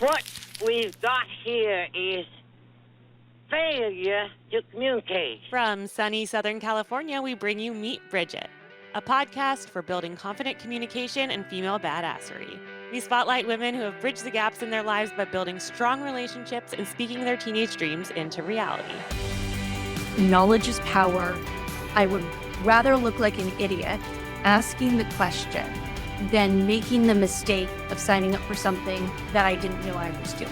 What we've got here is failure to communicate. From sunny Southern California, we bring you Meet Bridget, a podcast for building confident communication and female badassery. We spotlight women who have bridged the gaps in their lives by building strong relationships and speaking their teenage dreams into reality. Knowledge is power. I would rather look like an idiot asking the question than making the mistake of signing up for something that I didn't know I was doing.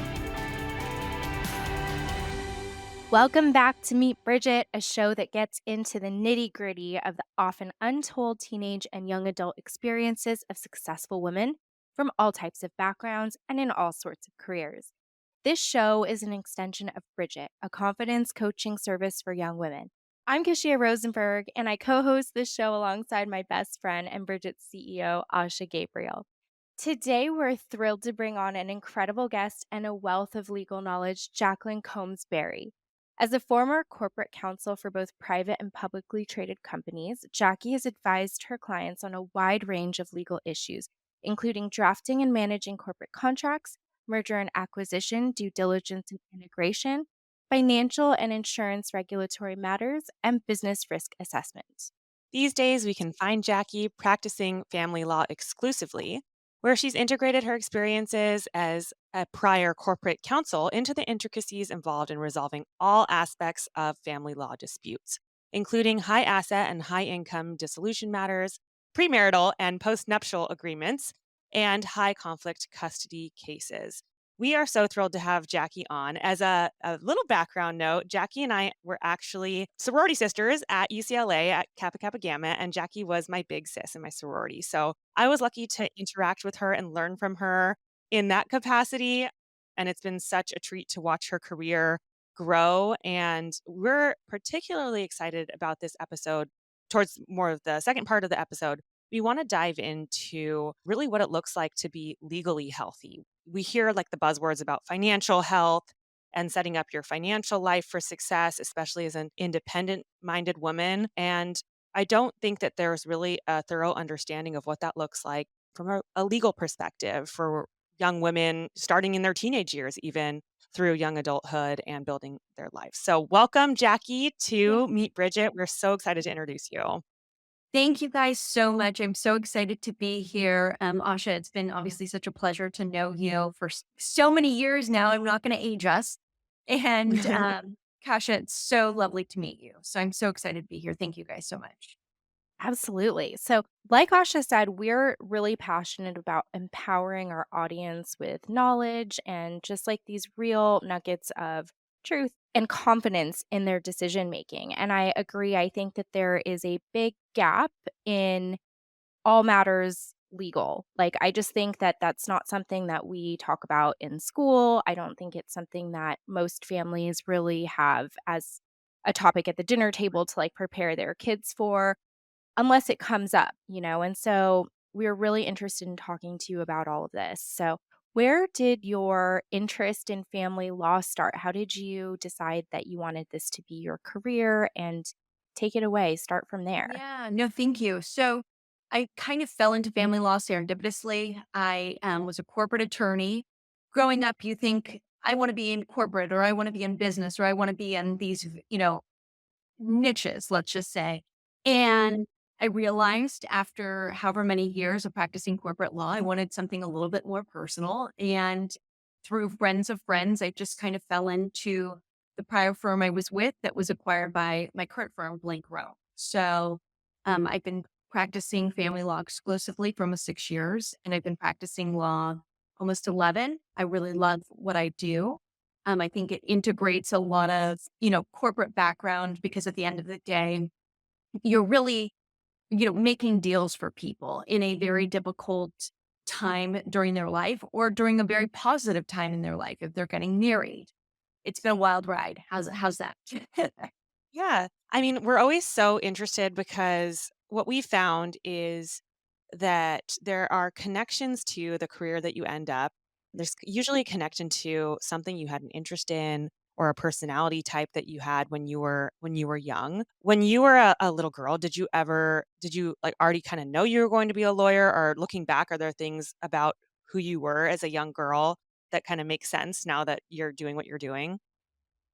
Welcome back to Meet Bridget, a show that gets into the nitty-gritty of the often untold teenage and young adult experiences of successful women from all types of backgrounds and in all sorts of careers. This show is an extension of Bridget, a confidence coaching service for young women. I'm Kashia Rosenberg, and I co-host this show alongside my best friend and Bridget's CEO, Asha Gabriel. Today, we're thrilled to bring on an incredible guest and a wealth of legal knowledge, Jacqueline Combs Barry. As a former corporate counsel for both private and publicly traded companies, Jackie has advised her clients on a wide range of legal issues, including drafting and managing corporate contracts, merger and acquisition, due diligence and integration, financial and insurance regulatory matters, and business risk assessment. These days, we can find Jackie practicing family law exclusively, where she's integrated her experiences as a prior corporate counsel into the intricacies involved in resolving all aspects of family law disputes, including high asset and high income dissolution matters, premarital and postnuptial agreements, and high conflict custody cases. We are so thrilled to have Jackie on. As a little background note, Jackie and I were actually sorority sisters at UCLA at Kappa Kappa Gamma, and Jackie was my big sis in my sorority. So I was lucky to interact with her and learn from her in that capacity. And it's been such a treat to watch her career grow. And we're particularly excited about this episode. Towards more of the second part of the episode, we want to dive into really what it looks like to be legally healthy. We hear like the buzzwords about financial health and setting up your financial life for success, especially as an independent-minded woman. And I don't think that there's really a thorough understanding of what that looks like from a legal perspective for young women starting in their teenage years, even through young adulthood and building their life. So welcome, Jackie, to Meet Bridget. We're so excited to introduce you. Thank you guys so much. I'm so excited to be here. Asha, it's been obviously such a pleasure to know you for so many years now. I'm not going to age us. And Kasha, it's so lovely to meet you. So I'm so excited to be here. Thank you guys so much. Absolutely. So, like Asha said, we're really passionate about empowering our audience with knowledge and just like these real nuggets of truth and confidence in their decision making. And I agree. I think that there is a big gap in all matters legal. Like, I just think that that's not something that we talk about in school. I don't think it's something that most families really have as a topic at the dinner table to like prepare their kids for, unless it comes up, And so we're really interested in talking to you about all of this. So, where did your interest in family law start? How did you decide that you wanted this to be your career? And take it away, start from there. Yeah, no, thank you. So I kind of fell into family law serendipitously. I was a corporate attorney. Growing up, you think, I want to be in corporate, or I want to be in business, or I want to be in these, niches, let's just say. And I realized after however many years of practicing corporate law, I wanted something a little bit more personal. And through friends of friends, I just kind of fell into the prior firm I was with that was acquired by my current firm, Blank Row. So I've been practicing family law exclusively for almost 6 years, and I've been practicing law almost 11. I really love what I do. I think it integrates a lot of, corporate background, because at the end of the day, you're really, making deals for people in a very difficult time during their life, or during a very positive time in their life if they're getting married. It's been a wild ride. How's that? Yeah. I mean, we're always so interested because what we found is that there are connections to the career that you end up. There's usually a connection to something you had an interest in or a personality type that you had when you were young. When you were a little girl, did you like already kind of know you were going to be a lawyer, or looking back, are there things about who you were as a young girl that kind of makes sense now that you're doing what you're doing?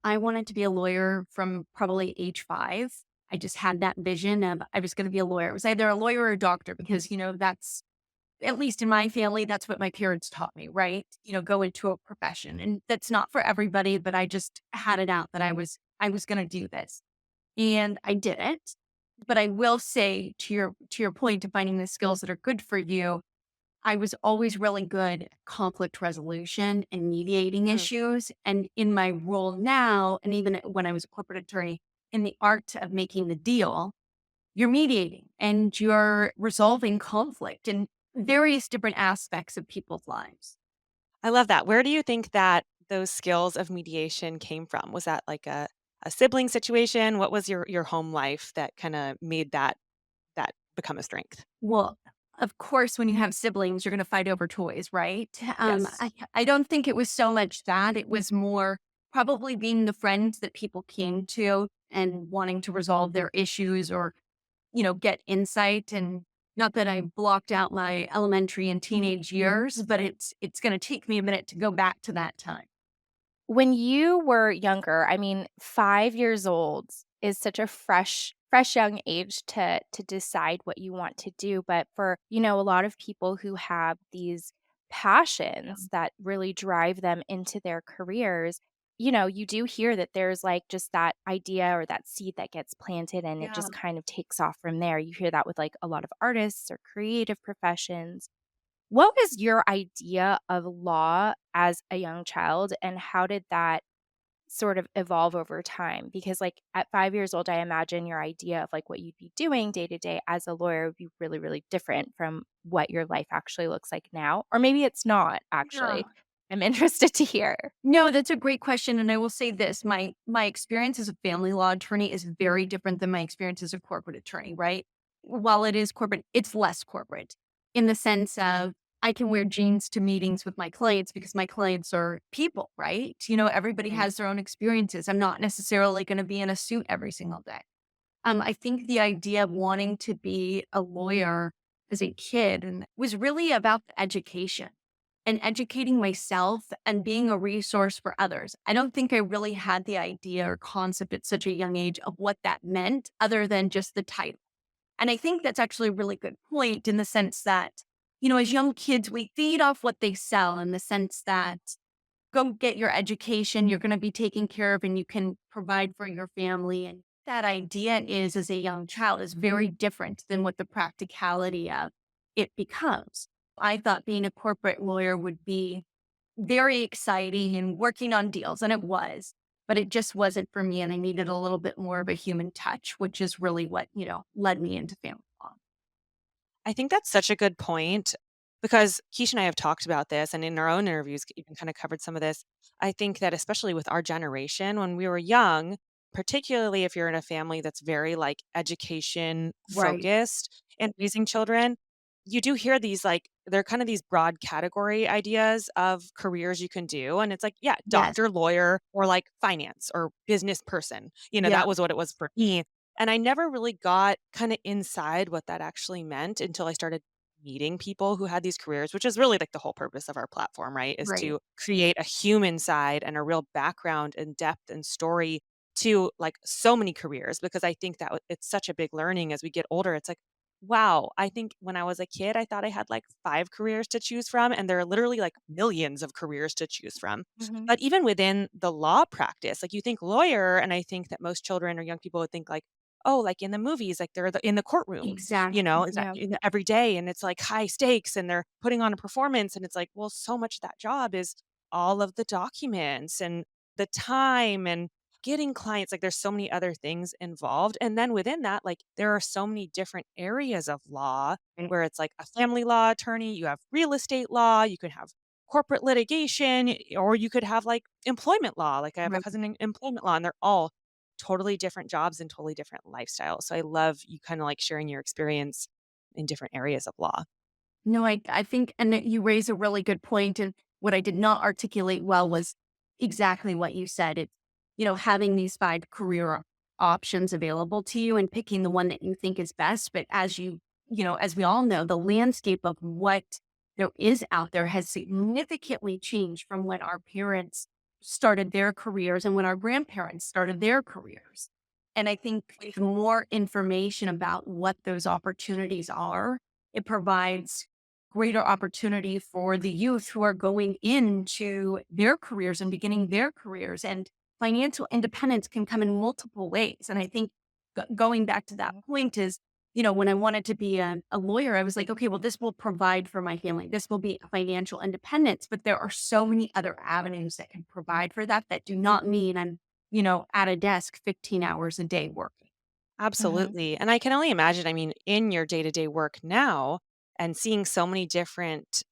I wanted to be a lawyer from probably age 5. I just had that vision of I was going to be a lawyer. It was either a lawyer or a doctor because, that's at least in my family, that's what my parents taught me, right? Go into a profession. And that's not for everybody, but I just had it out that I was going to do this. And I did it. But I will say to your point of finding the skills that are good for you, I was always really good at conflict resolution and mediating Mm. issues. And in my role now, and even when I was a corporate attorney, in the art of making the deal, you're mediating and you're resolving conflict in various different aspects of people's lives. I love that. Where do you think that those skills of mediation came from? Was that like a sibling situation? What was your home life that kind of made that become a strength? Well, of course, when you have siblings, you're going to fight over toys, right? Yes. I don't think it was so much that. It was more probably being the friend that people came to and wanting to resolve their issues or, get insight. And not that I blocked out my elementary and teenage years, but it's going to take me a minute to go back to that time. When you were younger, I mean, 5 years old is such a fresh young age to decide what you want to do, but for, a lot of people who have these passions that really drive them into their careers, you do hear that there's, like, just that idea or that seed that gets planted and it Yeah. just kind of takes off from there. You hear that with, like, a lot of artists or creative professions. What was your idea of law as a young child, and how did that sort of evolve over time? Because, like, at 5 years old, I imagine your idea of, like, what you'd be doing day to day as a lawyer would be really, really different from what your life actually looks like now. Or maybe it's not, Yeah. actually. I'm interested to hear. No, that's a great question. And I will say this, my experience as a family law attorney is very different than my experience as a corporate attorney, right? While it is corporate, it's less corporate in the sense of I can wear jeans to meetings with my clients because my clients are people, right? Everybody Mm. has their own experiences. I'm not necessarily going to be in a suit every single day. I think the idea of wanting to be a lawyer as a kid and was really about the education and educating myself and being a resource for others. I don't think I really had the idea or concept at such a young age of what that meant other than just the title. And I think that's actually a really good point in the sense that, as young kids, we feed off what they sell in the sense that go get your education, you're going to be taken care of and you can provide for your family. And that idea is, as a young child, is very different than what the practicality of it becomes. I thought being a corporate lawyer would be very exciting and working on deals, and it was, but it just wasn't for me. And I needed a little bit more of a human touch, which is really what, led me into family law. I think that's such a good point because Keisha and I have talked about this and in our own interviews even kind of covered some of this. I think that especially with our generation when we were young, particularly if you're in a family that's very like education Right. focused and raising children, you do hear these like they're kind of these broad category ideas of careers you can do. And it's like, yeah, Yes. doctor, lawyer, or like finance or business person. Yeah. That was what it was for me. And I never really got kind of inside what that actually meant until I started meeting people who had these careers, which is really like the whole purpose of our platform, right? Is Right. to create a human side and a real background and depth and story to like so many careers because I think that it's such a big learning as we get older. It's like, wow, I think when I was a kid, I thought I had like 5 careers to choose from, and there are literally like millions of careers to choose from. Mhm. But even within the law practice, like you think lawyer, and I think that most children or young people would think like, oh, like in the movies, like they're in the courtroom, Exactly. is that Yeah. every day, and it's like high stakes, and they're putting on a performance, and it's like, well, so much of that job is all of the documents and the time and getting clients. Like there's so many other things involved, and then within that, like there are so many different areas of law where it's like a family law attorney, you have real estate law, you could have corporate litigation, or you could have like employment law. Like I have a Right. cousin in employment law, and they're all totally different jobs and totally different lifestyles. So I love you kind of like sharing your experience in different areas of law. No, I think, and that you raise a really good point. And what I did not articulate well was exactly what you said. It's, having these 5 career options available to you and picking the one that you think is best. But as as we all know, the landscape of what there is out there has significantly changed from when our parents started their careers and when our grandparents started their careers. And I think with more information about what those opportunities are, it provides greater opportunity for the youth who are going into their careers and beginning their careers. And financial independence can come in multiple ways. And I think going back to that point is, when I wanted to be a lawyer, I was like, okay, well, this will provide for my family. This will be financial independence. But there are so many other avenues that can provide for that do not mean I'm, at a desk 15 hours a day working. Hmm. Absolutely. And I can only imagine, I mean, in your day to day work now and seeing so many different,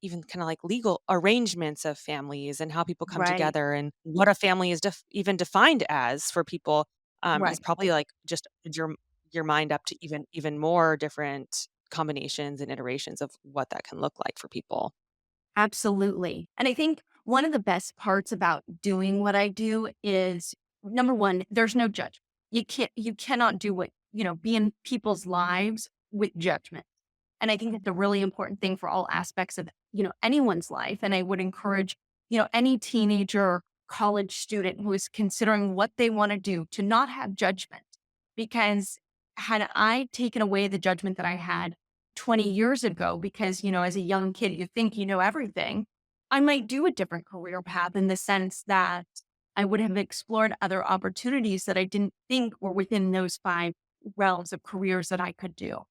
even kind of like legal arrangements of families and how people come Right. together and what a family is even defined as for people, has Right. probably like just opened your mind up to even more different combinations and iterations of what that can look like for people. Absolutely. And I think one of the best parts about doing what I do is number one, there's no judgment. You cannot do what, be in people's lives with judgment. And I think that's a really important thing for all aspects of, anyone's life. And I would encourage, any teenager, college student who is considering what they want to do to not have judgment. Because had I taken away the judgment that I had 20 years ago, because, as a young kid, you think you know everything, I might do a different career path in the sense that I would have explored other opportunities that I didn't think were within those five realms of careers that I could do.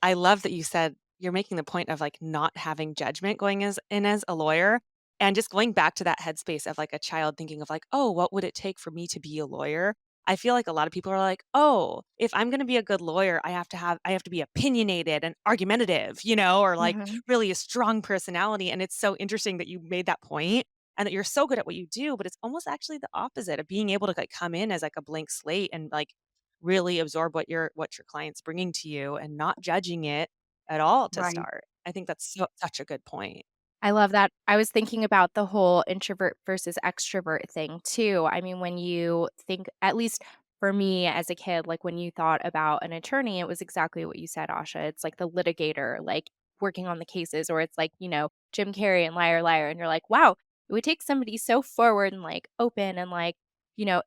I love that you said you're making the point of, like, not having judgment going as a lawyer, and just going back to that headspace of, like, a child thinking of, like, "Oh, what would it take for me to be a lawyer?" I feel like a lot of people are like, "Oh, if I'm gonna be a good lawyer, I have to be opinionated and argumentative," or, like, Hmm. really a strong personality, and it's so interesting that you made that point and that you're so good at what you do, but it's almost actually the opposite of being able to, like, come in as, like, a blank slate and, like, really absorb what your client's bringing to you and not judging it at all to Right. start. I think that's such a good point. I love that. I was thinking about the whole introvert versus extrovert thing too. I mean, when you think, at least for me as a kid, like when you thought about an attorney, it was exactly what you said, Asha. It's like the litigator, like working on the cases, or it's like, Jim Carrey and Liar Liar. And you're like, wow, it would take somebody so forward and like open and like,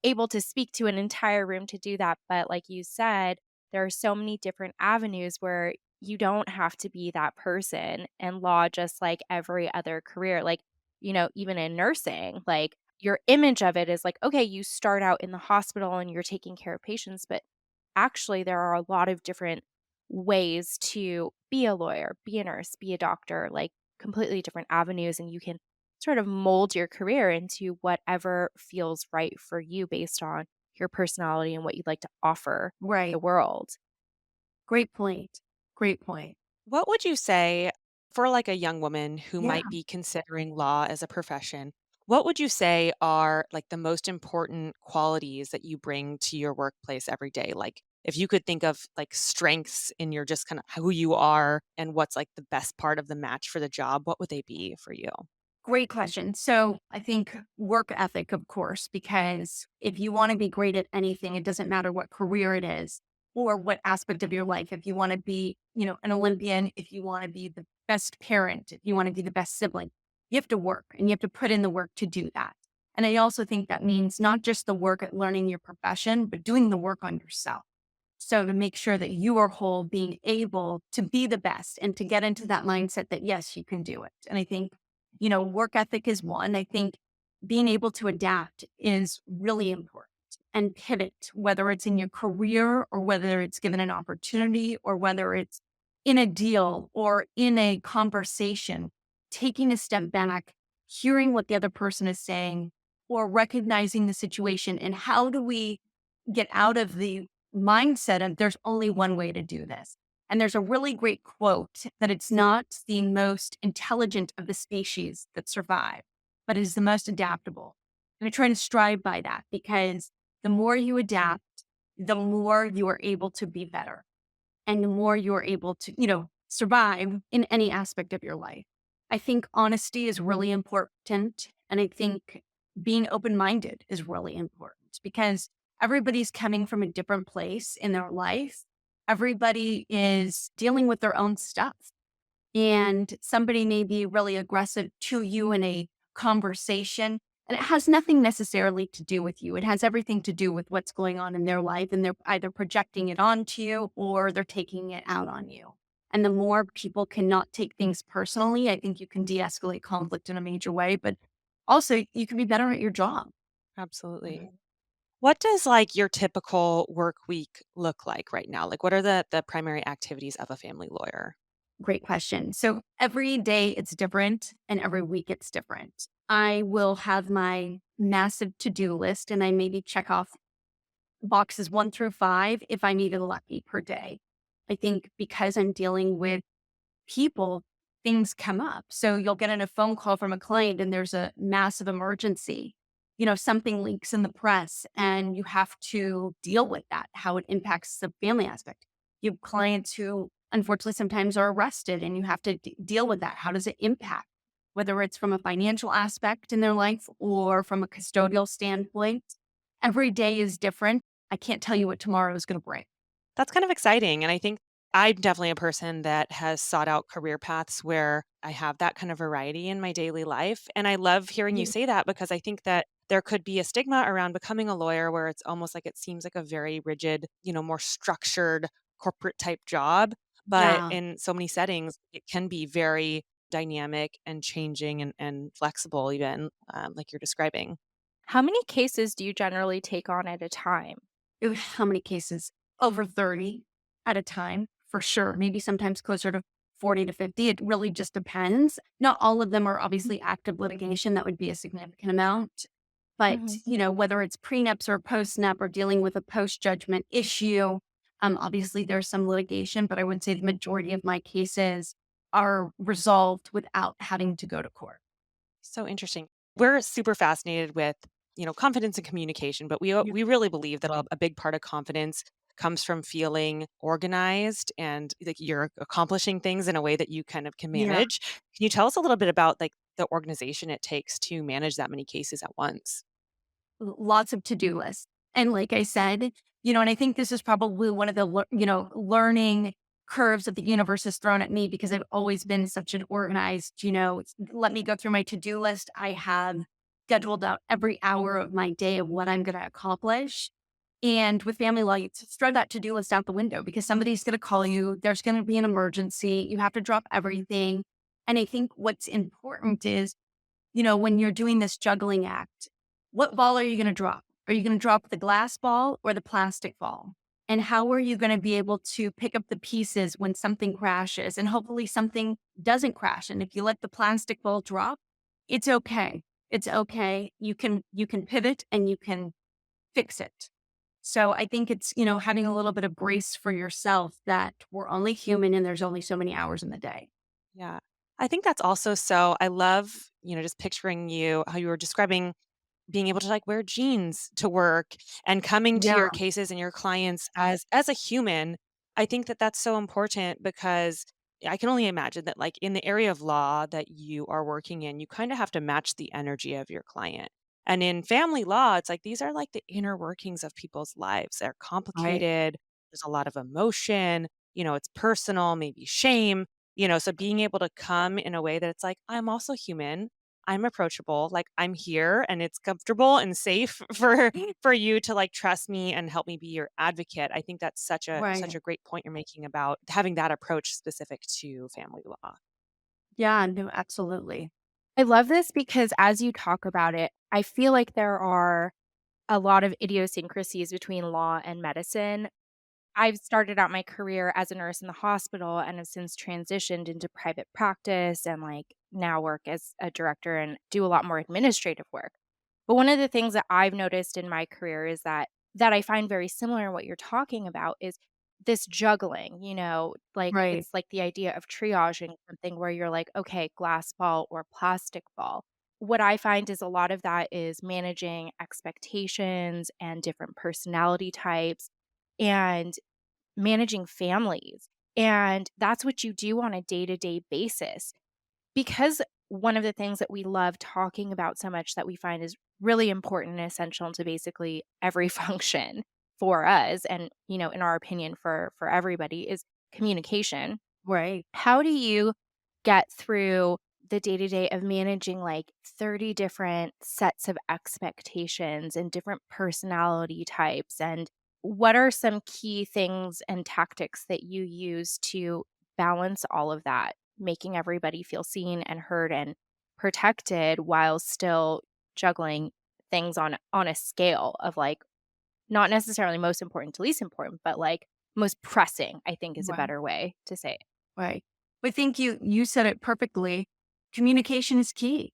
able to speak to an entire room to do that. But like you said, there are so many different avenues where you don't have to be that person. And law, just like every other career, like, even in nursing, like your image of it is like, okay, you start out in the hospital and you're taking care of patients, but actually there are a lot of different ways to be a lawyer, be a nurse, be a doctor, like completely different avenues. And you can sort of mold your career into whatever feels right for you based on your personality and what you'd like to offer the Right. world. Great point. Great point. What would you say for like a young woman who Yeah. might be considering law as a profession? What would you say are like the most important qualities that you bring to your workplace every day? Like if you could think of like strengths in your just kind of who you are and what's like the best part of the match for the job, what would they be for you? Great question. So I think work ethic, of course, because if you want to be great at anything, it doesn't matter what career it is or what aspect of your life. If you want to be, an Olympian, if you want to be the best parent, if you want to be the best sibling, you have to work and you have to put in the work to do that. And I also think that means not just the work at learning your profession, but doing the work on yourself. So to make sure that you are whole, being able to be the best and to get into that mindset that, yes, you can do it. And I think, work ethic is one. I think being able to adapt is really important and pivot, whether it's in your career or whether it's given an opportunity or whether it's in a deal or in a conversation, taking a step back, hearing what the other person is saying or recognizing the situation and how do we get out of the mindset of there's only one way to do this. And there's a really great quote that it's not the most intelligent of the species that survive, but it is the most adaptable. And I try to strive by that because the more you adapt, the more you are able to be better and the more you are able to, survive in any aspect of your life. I think honesty is really important. And I think being open minded is really important because everybody's coming from a different place in their life. Everybody is dealing with their own stuff. and somebody may be really aggressive to you in a conversation. And it has nothing necessarily to do with you. It has everything to do with what's going on in their life. And they're either projecting it onto you or they're taking it out on you. And the more people cannot take things personally, I think you can de escalate conflict in a major way. But also, you can be better at your job. Absolutely. What does like your typical work week look like right now? Like what are the primary activities of a family lawyer? Great question. So every day it's different and every week it's different. I will have my massive to do list and I maybe check off boxes 1 through 5 if I'm even lucky per day. I think because I'm dealing with people, things come up. So you'll get in a phone call from a client and there's a massive emergency. Something leaks in the press and you have to deal with that, how it impacts the family aspect. You have clients who unfortunately sometimes are arrested and you have to deal with that. How does it impact? Whether it's from a financial aspect in their life or from a custodial standpoint, every day is different. I can't tell you what tomorrow is going to bring. That's kind of exciting. And I think I'm definitely a person that has sought out career paths where I have that kind of variety in my daily life. And I love hearing you Yeah. say that because I think that there could be a stigma around becoming a lawyer where it's almost like it seems like a very rigid, more structured corporate type job. But Yeah. in so many settings, it can be very dynamic and changing and flexible, even like you're describing. How many cases do you generally take on at a time? Ooh, how many cases? Over 30 at a time, for sure. Maybe sometimes closer to 40 to 50. It really just depends. Not all of them are obviously active litigation. That would be a significant amount. But, Mhm. whether it's prenups or postnup or dealing with a post judgment issue, obviously there's some litigation, but I would say the majority of my cases are resolved without having to go to court. So interesting. We're super fascinated with, confidence and communication, but Yeah. we really believe that a big part of confidence comes from feeling organized and like you're accomplishing things in a way that you kind of can Yeah. manage. Can you tell us a little bit about like the organization it takes to manage that many cases at once? Lots of to-do lists. And like I said, and I think this is probably one of the, learning curves that the universe has thrown at me because I've always been such an organized, let me go through my to-do list. I have scheduled out every hour of my day of what I'm going to accomplish. And with family law, you throw that to-do list out the window because somebody's going to call you. There's going to be an emergency. You have to drop everything. And I think what's important is when you're doing this juggling act, what ball are you going to drop? Are you going to drop the glass ball or the plastic ball? And how are you going to be able to pick up the pieces when something crashes? And hopefully something doesn't crash. And if you let the plastic ball drop, it's okay. It's okay. You can pivot and you can fix it. So I think it's, having a little bit of grace for yourself that we're only human and there's only so many hours in the day. Yeah. I think that's also so I love, just picturing you how you were describing being able to like wear jeans to work and coming to Yeah. your cases and your clients as a human. I think that that's so important because I can only imagine that like in the area of law that you are working in, you kind of have to match the energy of your client. And in family law, it's like these are like the inner workings of people's lives. They're Right. complicated. There's a lot of emotion, it's personal, maybe shame, so being able to come in a way that it's like, I'm also human. I'm approachable, like, I'm here and it's comfortable and safe for you to, like, trust me and help me be your advocate. I think that's such Right. a great point you're making about having that approach specific to family law. Yeah, no, absolutely. I love this because as you talk about it, I feel like there are a lot of idiosyncrasies between law and medicine. I've started out my career as a nurse in the hospital and have since transitioned into private practice and like now work as a director and do a lot more administrative work. But one of the things that I've noticed in my career is that I find very similar in what you're talking about is this juggling, like Right. it's like the idea of triaging something where you're like, okay, glass ball or plastic ball. What I find is a lot of that is managing expectations and different personality types and managing families. And that's what you do on a day to day basis. Because one of the things that we love talking about so much that we find is really important and essential to basically every function for us and in our opinion for everybody is communication. Right. How do you get through the day to day of managing like 30 different sets of expectations and different personality types? And what are some key things and tactics that you use to balance all of that, making everybody feel seen and heard and protected while still juggling things on a scale of like not necessarily most important to least important, but like most pressing, I think is a Right. better way to say it. Right. I think you said it perfectly. Communication is key.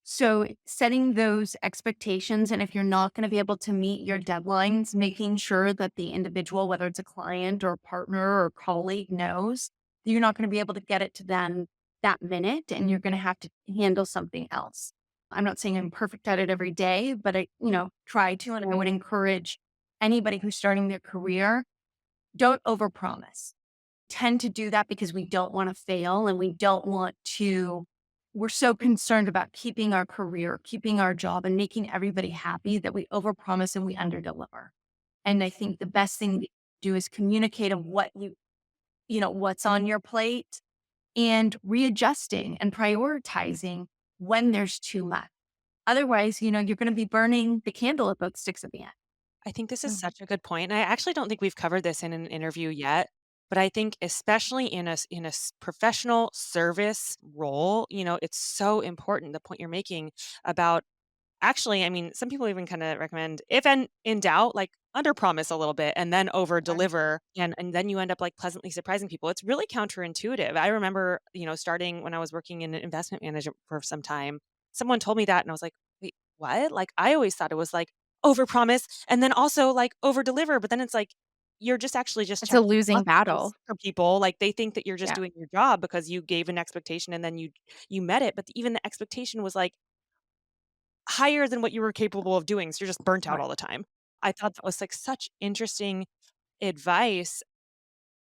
So setting those expectations, and if you're not going to be able to meet your deadlines, making sure that the individual, whether it's a client or a partner or colleague, knows that you're not going to be able to get it to them that minute, and you're going to have to handle something else. I'm not saying I'm perfect at it every day, but I, try to, and I would encourage anybody who's starting their career, don't overpromise. Tend to do that because we don't want to fail, and we don't want to, we're so concerned about keeping our career, keeping our job, and making everybody happy that we overpromise and we underdeliver. And I think the best thing to do is communicate of what what's on your plate, and readjusting and prioritizing when there's too much. Otherwise, you're going to be burning the candle at both sticks at the end. I think this is Mhm. such a good point, and I actually don't think we've covered this in an interview yet, but I think especially in a professional service role, it's so important, the point you're making about actually, I mean, some people even kinda recommend, if in doubt, like, underpromise a little bit and then Right. overdeliver, and then you end up, like, pleasantly surprising people. It's really counterintuitive. I remember, starting when I was working in an investment management for some time, someone told me that, and I was like, "Wait, what?" Like, I always thought it was, like, overpromise and then also, like, overdeliver, but then it's like, you're just actually just It's a checking losing boxes battle. for people. Like, they think that you're just Yeah. doing your job because you gave an expectation and then you met it, but even the expectation was, like, higher than what you were capable of doing, so you're just burnt out Right. all the time. I thought that was, like, such interesting advice,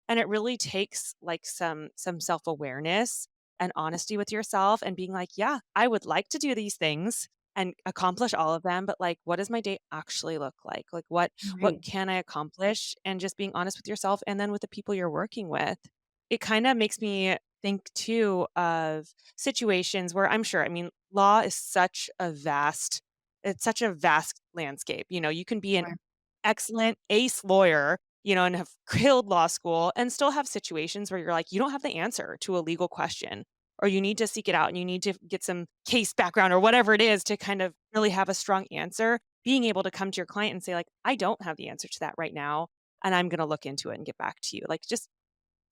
and it really takes, like, some self-awareness and honesty with yourself and being like, "Yeah, I would like to do these things and accomplish all of them, but, like, what does my day actually look like? Like, what Right. can I accomplish?" And just being honest with yourself and then with the people you're working with. It kinda makes me think too of situations where I'm sure, I mean, law is such a vast it's such a vast landscape. You can be an Right. excellent ace lawyer, and have killed law school and still have situations where you're like, you don't have the answer to a legal question, or you need to seek it out and you need to get some case background or whatever it is to kind of really have a strong answer. Being able to come to your client and say, like, I don't have the answer to that right now, and I'm going to look into it and get back to you. Like, just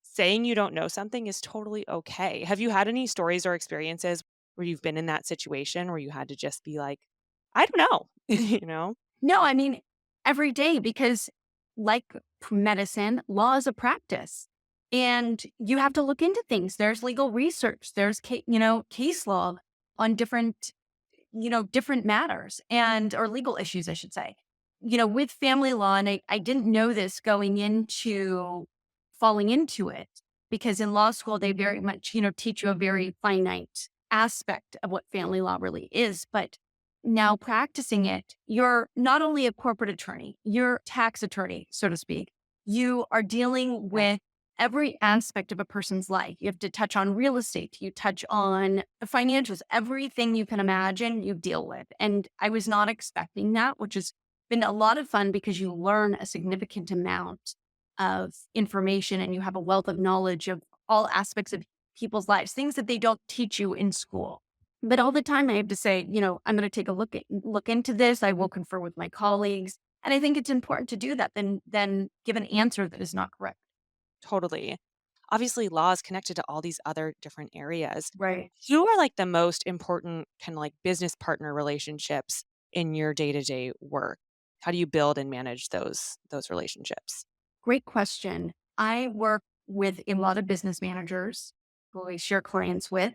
saying you don't know something is totally okay. Have you had any stories or experiences where you've been in that situation where you had to just be like, I don't know, you know? No, I mean, every day, because like medicine, law is a practice. And you have to look into things. There's legal research, there's case law on different matters, and or legal issues, I should say. With family law, and I didn't know this going into falling into it, because in law school they very much, teach you a very finite aspect of what family law really is. But now practicing it, you're not only a corporate attorney, you're tax attorney, so to speak. You are dealing Yeah, with every aspect of a person's life. You have to touch on real estate, you touch on the financials, everything you can imagine, you deal with. And I was not expecting that, which has been a lot of fun because you learn a significant amount of information, and you have a wealth of knowledge of all aspects of people's lives, things that they don't teach you in school. But all the time I have to say, I'm going to take a look into this. I will confer with my colleagues. And I think it's important to do that than give an answer that is not correct. totally. Obviously, law is connected to all these other different areas. Right. Who are like the most important kind of like business partner relationships in your day-to-day work? How do you build and manage those relationships? Great question. I work with a lot of business managers who I share clients with.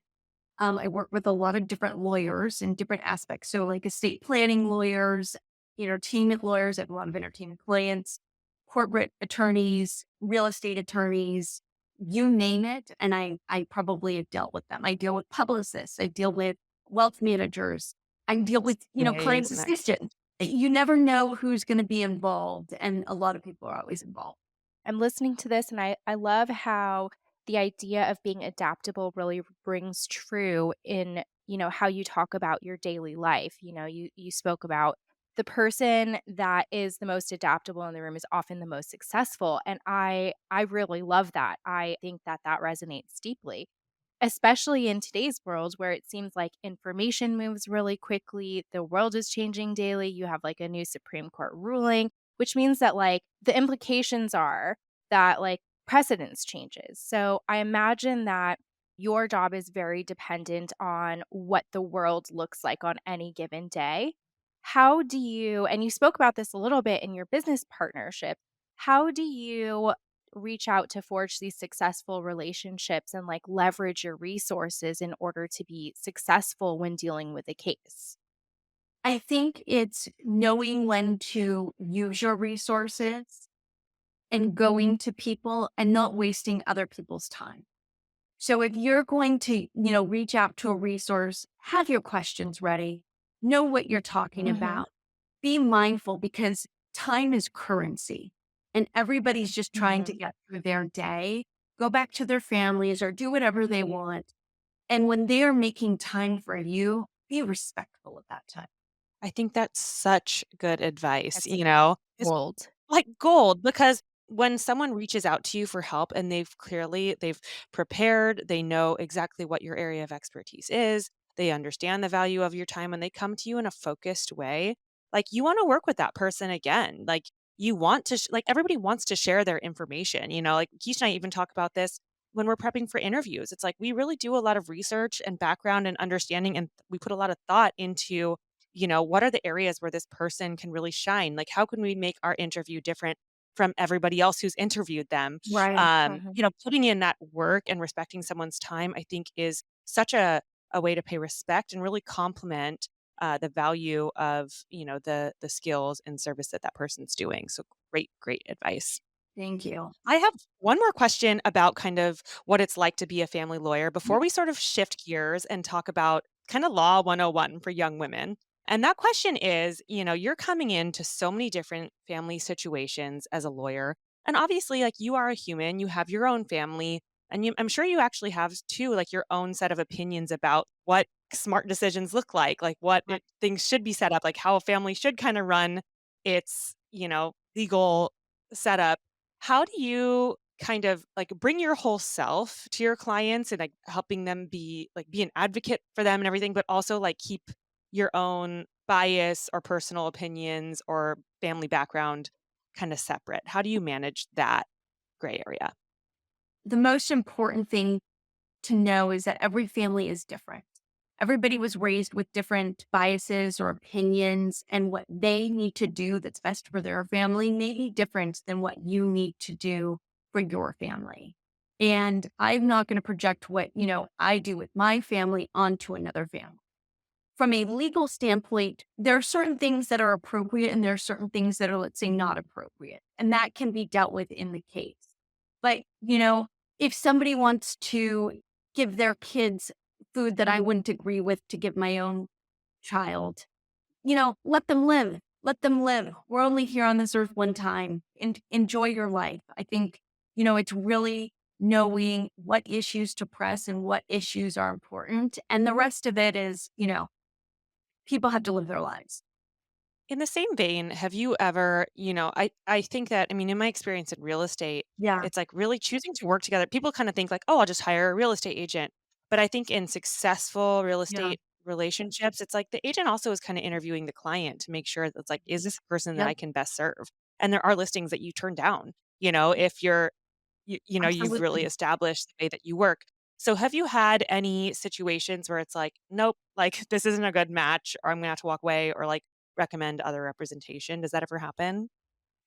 I work with a lot of different lawyers in different aspects. So, like estate planning lawyers, entertainment lawyers. I have a lot of entertainment clients, corporate attorneys, real estate attorneys, you name it. And I probably have dealt with them. I deal with publicists. I deal with wealth managers. I deal with, client Amazing. assistants. You never know who's going to be involved. And a lot of people are always involved. I'm listening to this and I love how the idea of being adaptable really rings true in, how you talk about your daily life. You spoke about the person that is the most adaptable in the room is often the most successful, and I really love that. I think that that resonates deeply, especially in today's world where it seems like information moves really quickly. The world is changing daily. You have like a new Supreme Court ruling, which means that like the implications are that like precedence changes. So I imagine that your job is very dependent on what the world looks like on any given day. How do you, and you spoke about this a little bit in your business partnership, how do you reach out to forge these successful relationships and like leverage your resources in order to be successful when dealing with a case? I think it's knowing when to use your resources and going to people and not wasting other people's time. So if you're going to, reach out to a resource, have your questions ready, know what you're talking Mhm. about, be mindful because time is currency and everybody's just trying to Mhm. get through their day, go back to their families or do whatever they want. And when they're making time for you, be respectful of that time. I think that's such good advice, That's It's gold. like gold because when someone reaches out to you for help and they've prepared, they know exactly what your area of expertise is, they understand the value of your time and they come to you in a focused way, like you want to work with that person again. Like you want to like everybody wants to share their information, like Keisha and I even talk about this when we're prepping for interviews. It's like we really do a lot of research and background and understanding and we put a lot of thought into what are the areas where this person can really shine? Like, how can we make our interview different from everybody else who's interviewed them? Right. Mhm. Putting in that work and respecting someone's time, I think, is such a way to pay respect and really compliment the value of the skills and service that that person's doing. So great advice. Thank you. I have one more question about kind of what it's like to be a family lawyer before we sort of shift gears and talk about kind of law 101 for young women. And that question is, you're coming into so many different family situations as a lawyer. And obviously, like you are a human, you have your own family, and I'm sure you actually have too, like your own set of opinions about what smart decisions look like what things should be set up, like how a family should kind of run its, legal setup. How do you kind of like bring your whole self to your clients and like helping them be an advocate for them and everything, but also like keep your own bias or personal opinions or family background kind of separate? How do you manage that gray area? The most important thing to know is that every family is different. Everybody was raised with different biases or opinions, and what they need to do that's best for their family may be different than what you need to do for your family. And I'm not going to project what, I do with my family onto another family. From a legal standpoint, there are certain things that are appropriate and there are certain things that are, let's say, not appropriate. And that can be dealt with in the case. But, if somebody wants to give their kids food that I wouldn't agree with to give my own child, let them live. Let them live. We're only here on this earth one time and enjoy your life. I think, it's really knowing what issues to press and what issues are important. And the rest of it is, people have to live their lives. In the same vein, have you ever, I think that, I mean, in my experience in real estate, Yeah. it's like really choosing to work together. People kind of think like, oh, I'll just hire a real estate agent. But I think in successful real Yeah. estate relationships, it's like the agent also is kind of interviewing the client to make sure that it's like, is this a person that I Yep. can best serve? And there are listings that you turn down, if you've really Absolutely. established the way that you work. So have you had any situations where it's like, nope, like this isn't a good match, or I'm gonna have to walk away, or like recommend other representation? Does that ever happen?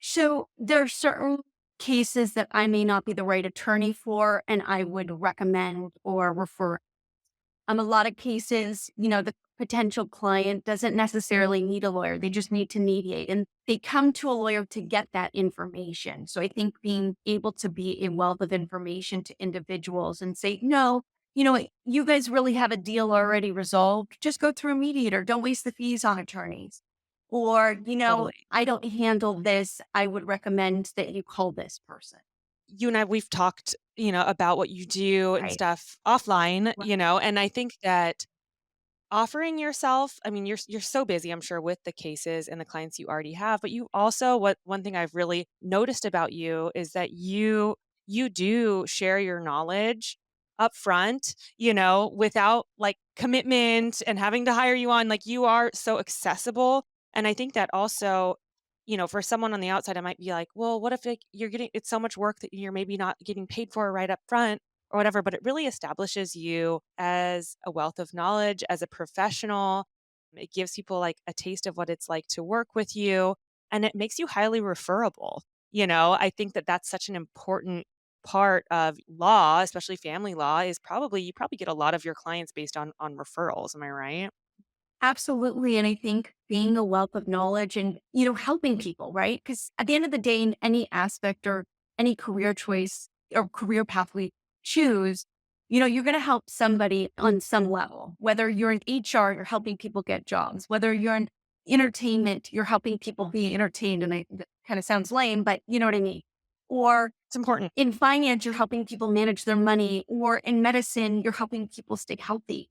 So there are certain cases that I may not be the right attorney for, and I would recommend or refer. A lot of cases, the potential client doesn't necessarily need a lawyer. They just need to mediate and they come to a lawyer to get that information. So I think being able to be a wealth of information to individuals and say, no, you guys really have a deal already resolved. Just go through a mediator. Don't waste the fees on attorneys. Or, Totally. I don't handle this. I would recommend that you call this person. you and I, we've talked, about what you do and Right. stuff offline, Right. and I think that offering yourself, I mean, you're so busy, I'm sure, with the cases and the clients you already have, but you also, what one thing I've really noticed about you is that you do share your knowledge up front, without like commitment and having to hire you on. Like, you are so accessible. And I think that also, for someone on the outside, I might be like, well, what if like, you're getting it's so much work that you're maybe not getting paid for right up front or whatever, but it really establishes you as a wealth of knowledge, as a professional. It gives people like a taste of what it's like to work with you, and it makes you highly referable. I think that that's such an important part of law, especially family law, is probably you probably get a lot of your clients based on referrals. Am I right? Absolutely. And I think being a wealth of knowledge and, helping people, right? Because at the end of the day, in any aspect or any career choice or career path we choose, you're going to help somebody on some level. Whether you're in HR, you're helping people get jobs. Whether you're in entertainment, you're helping people be entertained. And that kind of sounds lame, but you know what I mean? Or It's important. in finance, you're helping people manage their money, or in medicine, you're helping people stay healthy,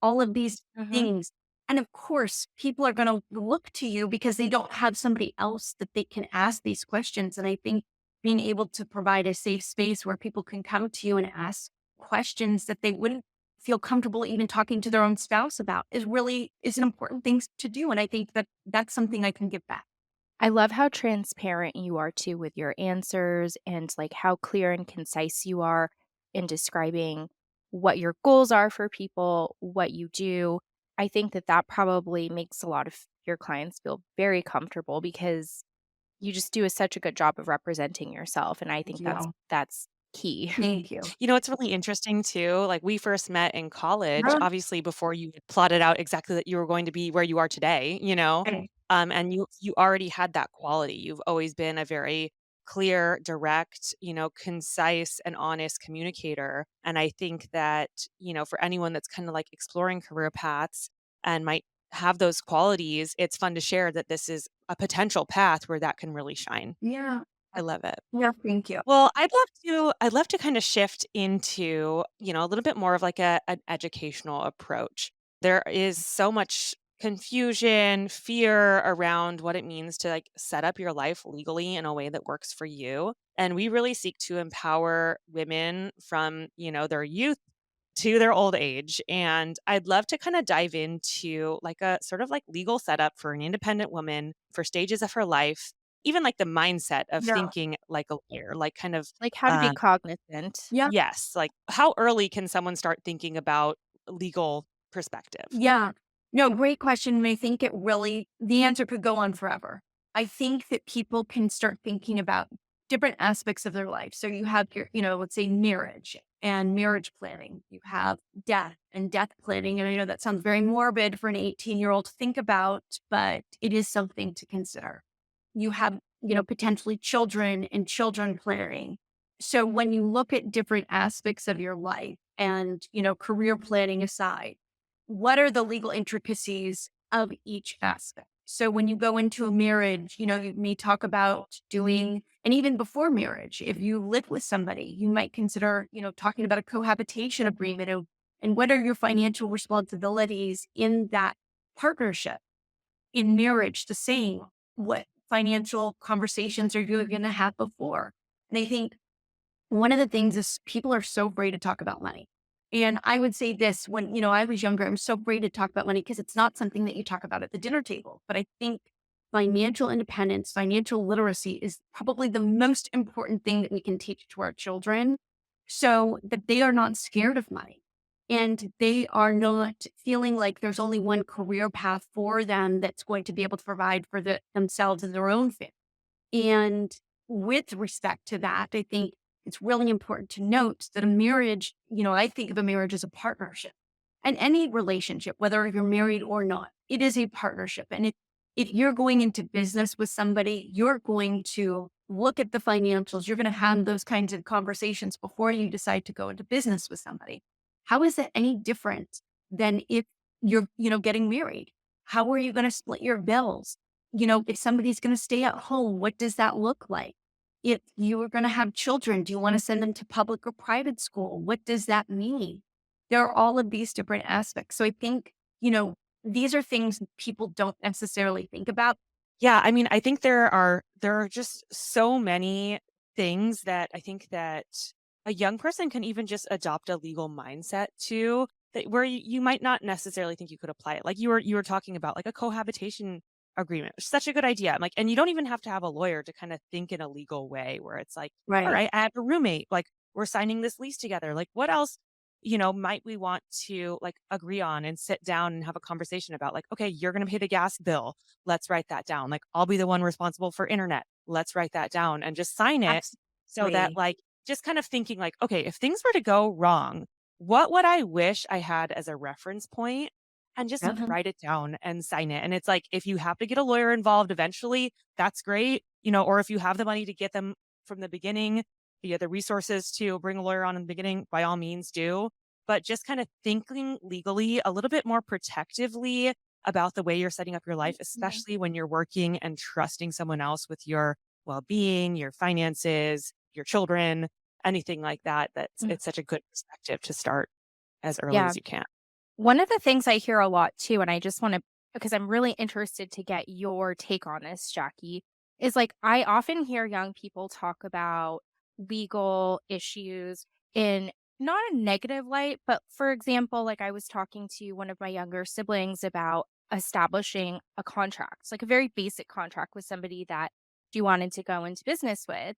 all of these Hmm. things. And of course, people are going to look to you because they don't have somebody else that they can ask these questions. And I think being able to provide a safe space where people can come to you and ask questions that they wouldn't feel comfortable even talking to their own spouse about is an important thing to do. And I think that that's something I can give back. I love how transparent you are too with your answers and like how clear and concise you are in describing what your goals are for people, what you do. I think that that probably makes a lot of your clients feel very comfortable because you just do such a good job of representing yourself, and I Thank think you. that's key. Thank you. It's really interesting too. Like, we first met in college, Yeah. obviously before you had plotted out exactly that you were going to be where you are today, Right. and you already had that quality. You've always been a very clear, direct, concise and honest communicator. And I think that, for anyone that's kind of like exploring career paths and might have those qualities, it's fun to share that this is a potential path where that can really shine. Yeah. I love it. Yeah. Thank you. Well, I'd love to kind of shift into, a little bit more of like an educational approach. There is so much confusion, fear around what it means to like set up your life legally in a way that works for you. And we really seek to empower women from, their youth to their old age. And I'd love to kind of dive into like a sort of like legal setup for an independent woman for stages of her life, even like the mindset of Yeah. thinking like a lawyer, like kind of, Like how to be um, cognizant. Yeah. yes, like how early can someone start thinking about legal perspective? Yeah. No, great question. And I think the answer could go on forever. I think that people can start thinking about different aspects of their life. So you have your, let's say marriage and marriage planning. You have death and death planning. And I know that sounds very morbid for an 18-year-old to think about, but it is something to consider. You have, potentially children and children planning. So when you look at different aspects of your life and, career planning aside, what are the legal intricacies of each aspect? So when you go into a marriage, you may talk about doing, and even before marriage, if you live with somebody, you might consider, talking about a cohabitation agreement and what are your financial responsibilities in that partnership. In marriage, the same. What financial conversations are you going to have before? And I think one of the things is people are so afraid to talk about money. And I would say this when, I was younger, I'm so afraid to talk about money because it's not something that you talk about at the dinner table. But I think financial independence, financial literacy is probably the most important thing that we can teach to our children so that they are not scared of money and they are not feeling like there's only one career path for them that's going to be able to provide for themselves and their own family. And with respect to that, I think it's really important to note that a marriage, I think of a marriage as a partnership. And any relationship, whether you're married or not, it is a partnership. And if you're going into business with somebody, you're going to look at the financials. You're going to have those kinds of conversations before you decide to go into business with somebody. How is that any different than if you're, getting married? How are you going to split your bills? If somebody's going to stay at home, what does that look like? If you are going to have children, do you want to send them to public or private school? What does that mean? There are all of these different aspects. So I think, these are things people don't necessarily think about. Yeah, I mean, I think there are just so many things that I think that a young person can even just adopt a legal mindset to, that where you might not necessarily think you could apply it. Like you were talking about like a cohabitation agreement. Such a good idea. I'm like, and you don't even have to have a lawyer to kind of think in a legal way where it's like, all Right. right, I have a roommate, like we're signing this lease together. Like what else, might we want to like agree on and sit down and have a conversation about like, okay, you're going to pay the gas bill. Let's write that down. Like, I'll be the one responsible for internet. Let's write that down and just sign it so that, Absolutely. like, just kind of thinking, like, okay, if things were to go wrong, what would I wish I had as a reference point? And just Uh-huh. write it down and sign it. And it's like, if you have to get a lawyer involved eventually, that's great, or if you have the money to get them from the beginning, the resources to bring a lawyer on in the beginning, by all means do. But just kind of thinking legally a little bit more protectively about the way you're setting up your life, Yeah. especially when you're working and trusting someone else with your well-being, your finances, your children, anything like that. Mm. It's such a good perspective to start as early Yeah. as you can. One of the things I hear a lot too, and I just want to, because I'm really interested to get your take on this, Jackie, is like I often hear young people talk about legal issues in not a negative light, but for example, like I was talking to one of my younger siblings about establishing a contract, like a very basic contract with somebody that she wanted to go into business with.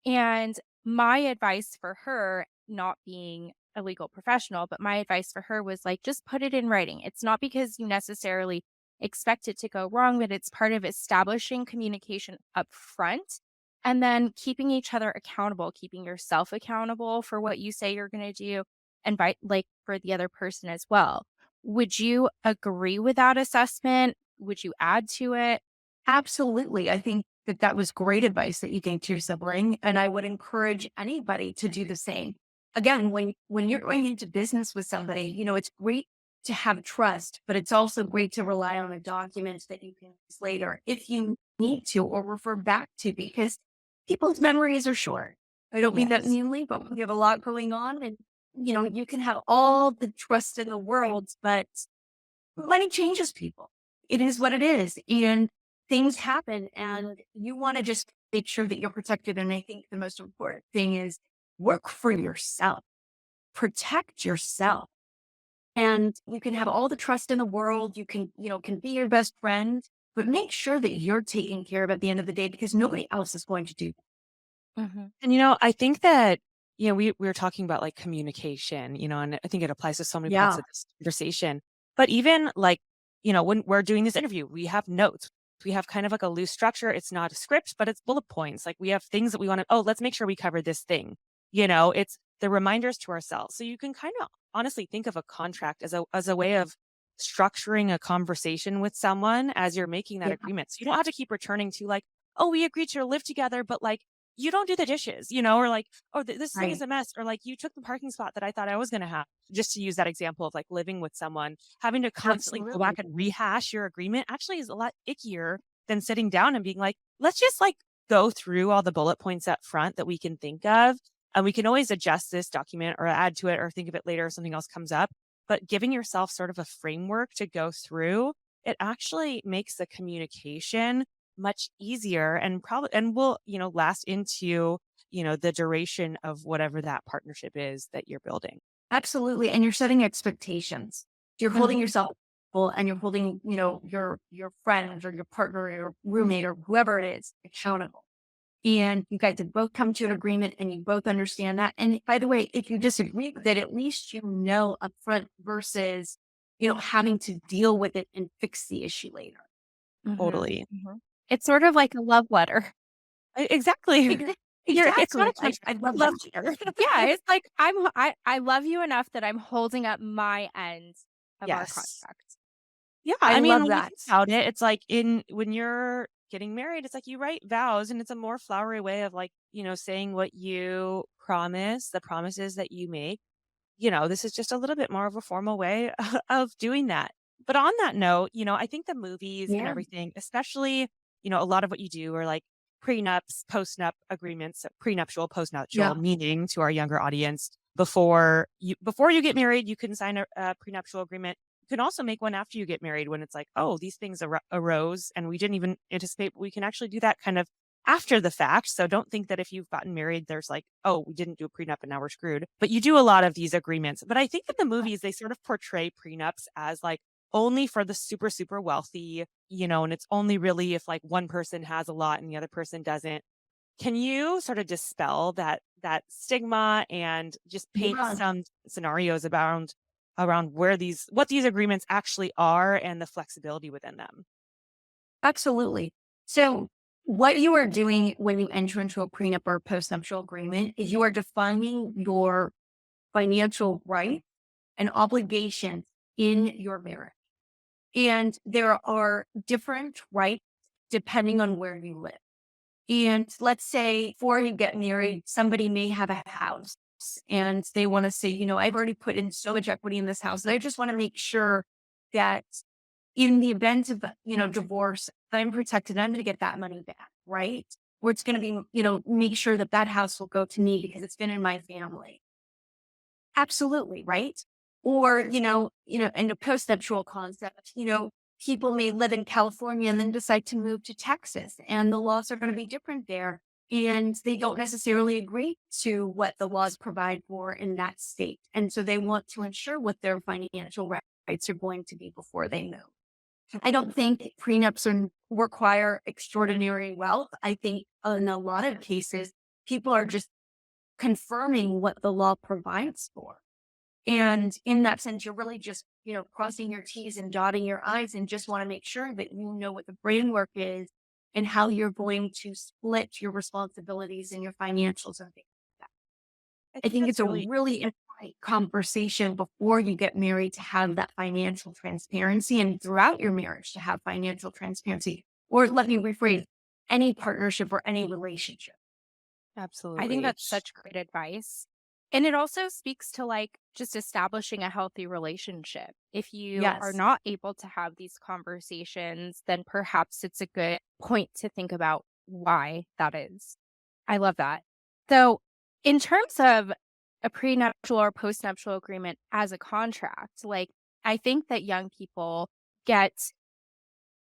And my advice for her, not being a legal professional, but my advice for her was like, just put it in writing. It's not because you necessarily expect it to go wrong, but it's part of establishing communication up front and then keeping each other accountable, keeping yourself accountable for what you say you're going to do and like for the other person as well. Would you agree with that assessment? Would you add to it? Absolutely. I think that that was great advice that you gave to your sibling, and I would encourage anybody to do the same. Again, when you're going into business with somebody, it's great to have trust, but it's also great to rely on a document that you can use later if you need to or refer back to, because people's memories are short. I don't mean that Yes. meanly, but we have a lot going on, and you can have all the trust in the world, but money changes people. It is what it is. And things happen, and you want to just make sure that you're protected. And I think the most important thing is work for yourself, protect yourself. And you can have all the trust in the world. You can be your best friend, but make sure that you're taken care of at the end of the day, because nobody else is going to do that. Hmm. And I think that, we were talking about like communication, and I think it applies to so many parts Yeah. of this conversation. But even like, when we're doing this interview, we have notes. We have kind of like a loose structure. It's not a script, but it's bullet points. Like we have things that we want to, oh, let's make sure we cover this thing. It's the reminders to ourselves. So you can kind of honestly think of a contract as a way of structuring a conversation with someone as you're making that Yeah. agreement. So you don't have to keep returning to like, oh, we agreed to live together, but like you don't do the dishes, or like, oh, this thing is Right. a mess, or like you took the parking spot that I thought I was going to have. Just to use that example of like living with someone, having to constantly go Absolutely. back and rehash your agreement actually is a lot ickier than sitting down and being like, let's just like go through all the bullet points up front that we can think of. And we can always adjust this document or add to it or think of it later if something else comes up. But giving yourself sort of a framework to go through, it actually makes the communication much easier and probably and will last into the duration of whatever that partnership is that you're building. Absolutely. And you're setting expectations. You're holding Hmm. yourself accountable, and you're holding, your friends or your partner or your roommate or whoever it is accountable. And you guys have both come to an agreement, and you both understand that. And by the way, if you disagree with it, at least you know upfront versus, having to deal with it and fix the issue later. Hmm. Totally. Hmm. It's sort of like a love letter. Exactly. Exa- It's not Exactly. a contract. I love Love that. letter. Yeah, it's like I love you enough that I'm holding up my end of our Yes. contract. Yeah, I I mean, love when you that. think about it, it's like when you're getting married, it's like you write vows and it's a more flowery way of like, saying what you promise, the promises that you make. This is just a little bit more of a formal way of doing that. But on that note, I think the movies and Yeah. everything, especially, a lot of what you do are like prenups, postnup agreements, prenuptial, Yeah, postnuptial, meaning to our younger audience, before you get married, you can sign a prenuptial agreement. You can also make one after you get married when it's like, oh, these things arose and we didn't even anticipate. We can actually do that kind of after the fact. So don't think that if you've gotten married, there's like, oh, we didn't do a prenup and now we're screwed. But you do a lot of these agreements. But I think that the movies, they sort of portray prenups as like only for the super, super wealthy, and it's only really if like one person has a lot and the other person doesn't. Can you sort of dispel that stigma and just paint yeah, some scenarios around what these agreements actually are and the flexibility within them? absolutely. So what you are doing when you enter into a prenup or postnuptial agreement is you are defining your financial right and obligation in your marriage. And there are different rights depending on where you live. And let's say before you get married, somebody may have a house and they want to say, I've already put in so much equity in this house. And I just want to make sure that in the event of, divorce, I'm protected. I'm going to get that money back, right? Or it's going to be, make sure that that house will go to me because it's been in my family. Absolutely, right? Or, in a post-nuptial concept, people may live in California and then decide to move to Texas, and the laws are going to be different there. And they don't necessarily agree to what the laws provide for in that state. And so they want to ensure what their financial rights are going to be before they move. I don't think prenups require extraordinary wealth. I think in a lot of cases, people are just confirming what the law provides for. And in that sense, you're really just, crossing your T's and dotting your I's and just want to make sure that you know what the framework is and how you're going to split your responsibilities and your financials and things like that. I think it's That's a really really important conversation before you get married to have that financial transparency and throughout your marriage to have financial transparency. Or let me rephrase, any partnership or any relationship. I think absolutely. that's such great advice. And it also speaks to like just establishing a healthy relationship. If you are Yes. not able to have these conversations, then perhaps it's a good point to think about why that is. I love that. So, in terms of a prenuptial or postnuptial agreement as a contract, like I think that young people get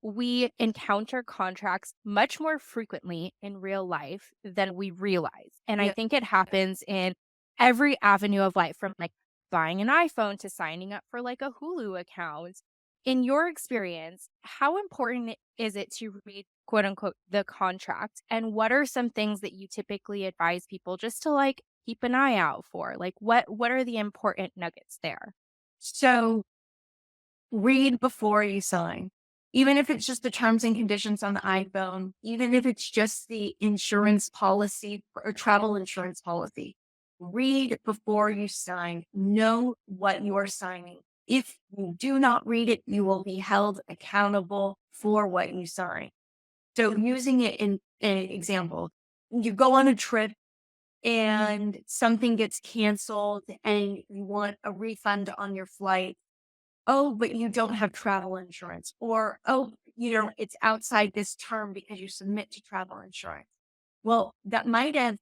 we encounter contracts much more frequently in real life than we realize. And I Yeah. think it happens in every avenue of life, from like buying an iPhone to signing up for like a Hulu account. In your experience, how important is it to read, quote unquote, the contract? And what are some things that you typically advise people just to like keep an eye out for? Like what are the important nuggets there? So read before you sign. Even if it's just the terms and conditions on the iPhone, even if it's just the insurance policy or travel insurance policy, read before you sign. Know what you are signing. If you do not read it, you will be held accountable for what you sign. So using it in an example, you go on a trip and something gets canceled and you want a refund on your flight. Oh, but you don't have travel insurance. Or, oh, it's outside this term because you submit to travel insurance. Well, that might have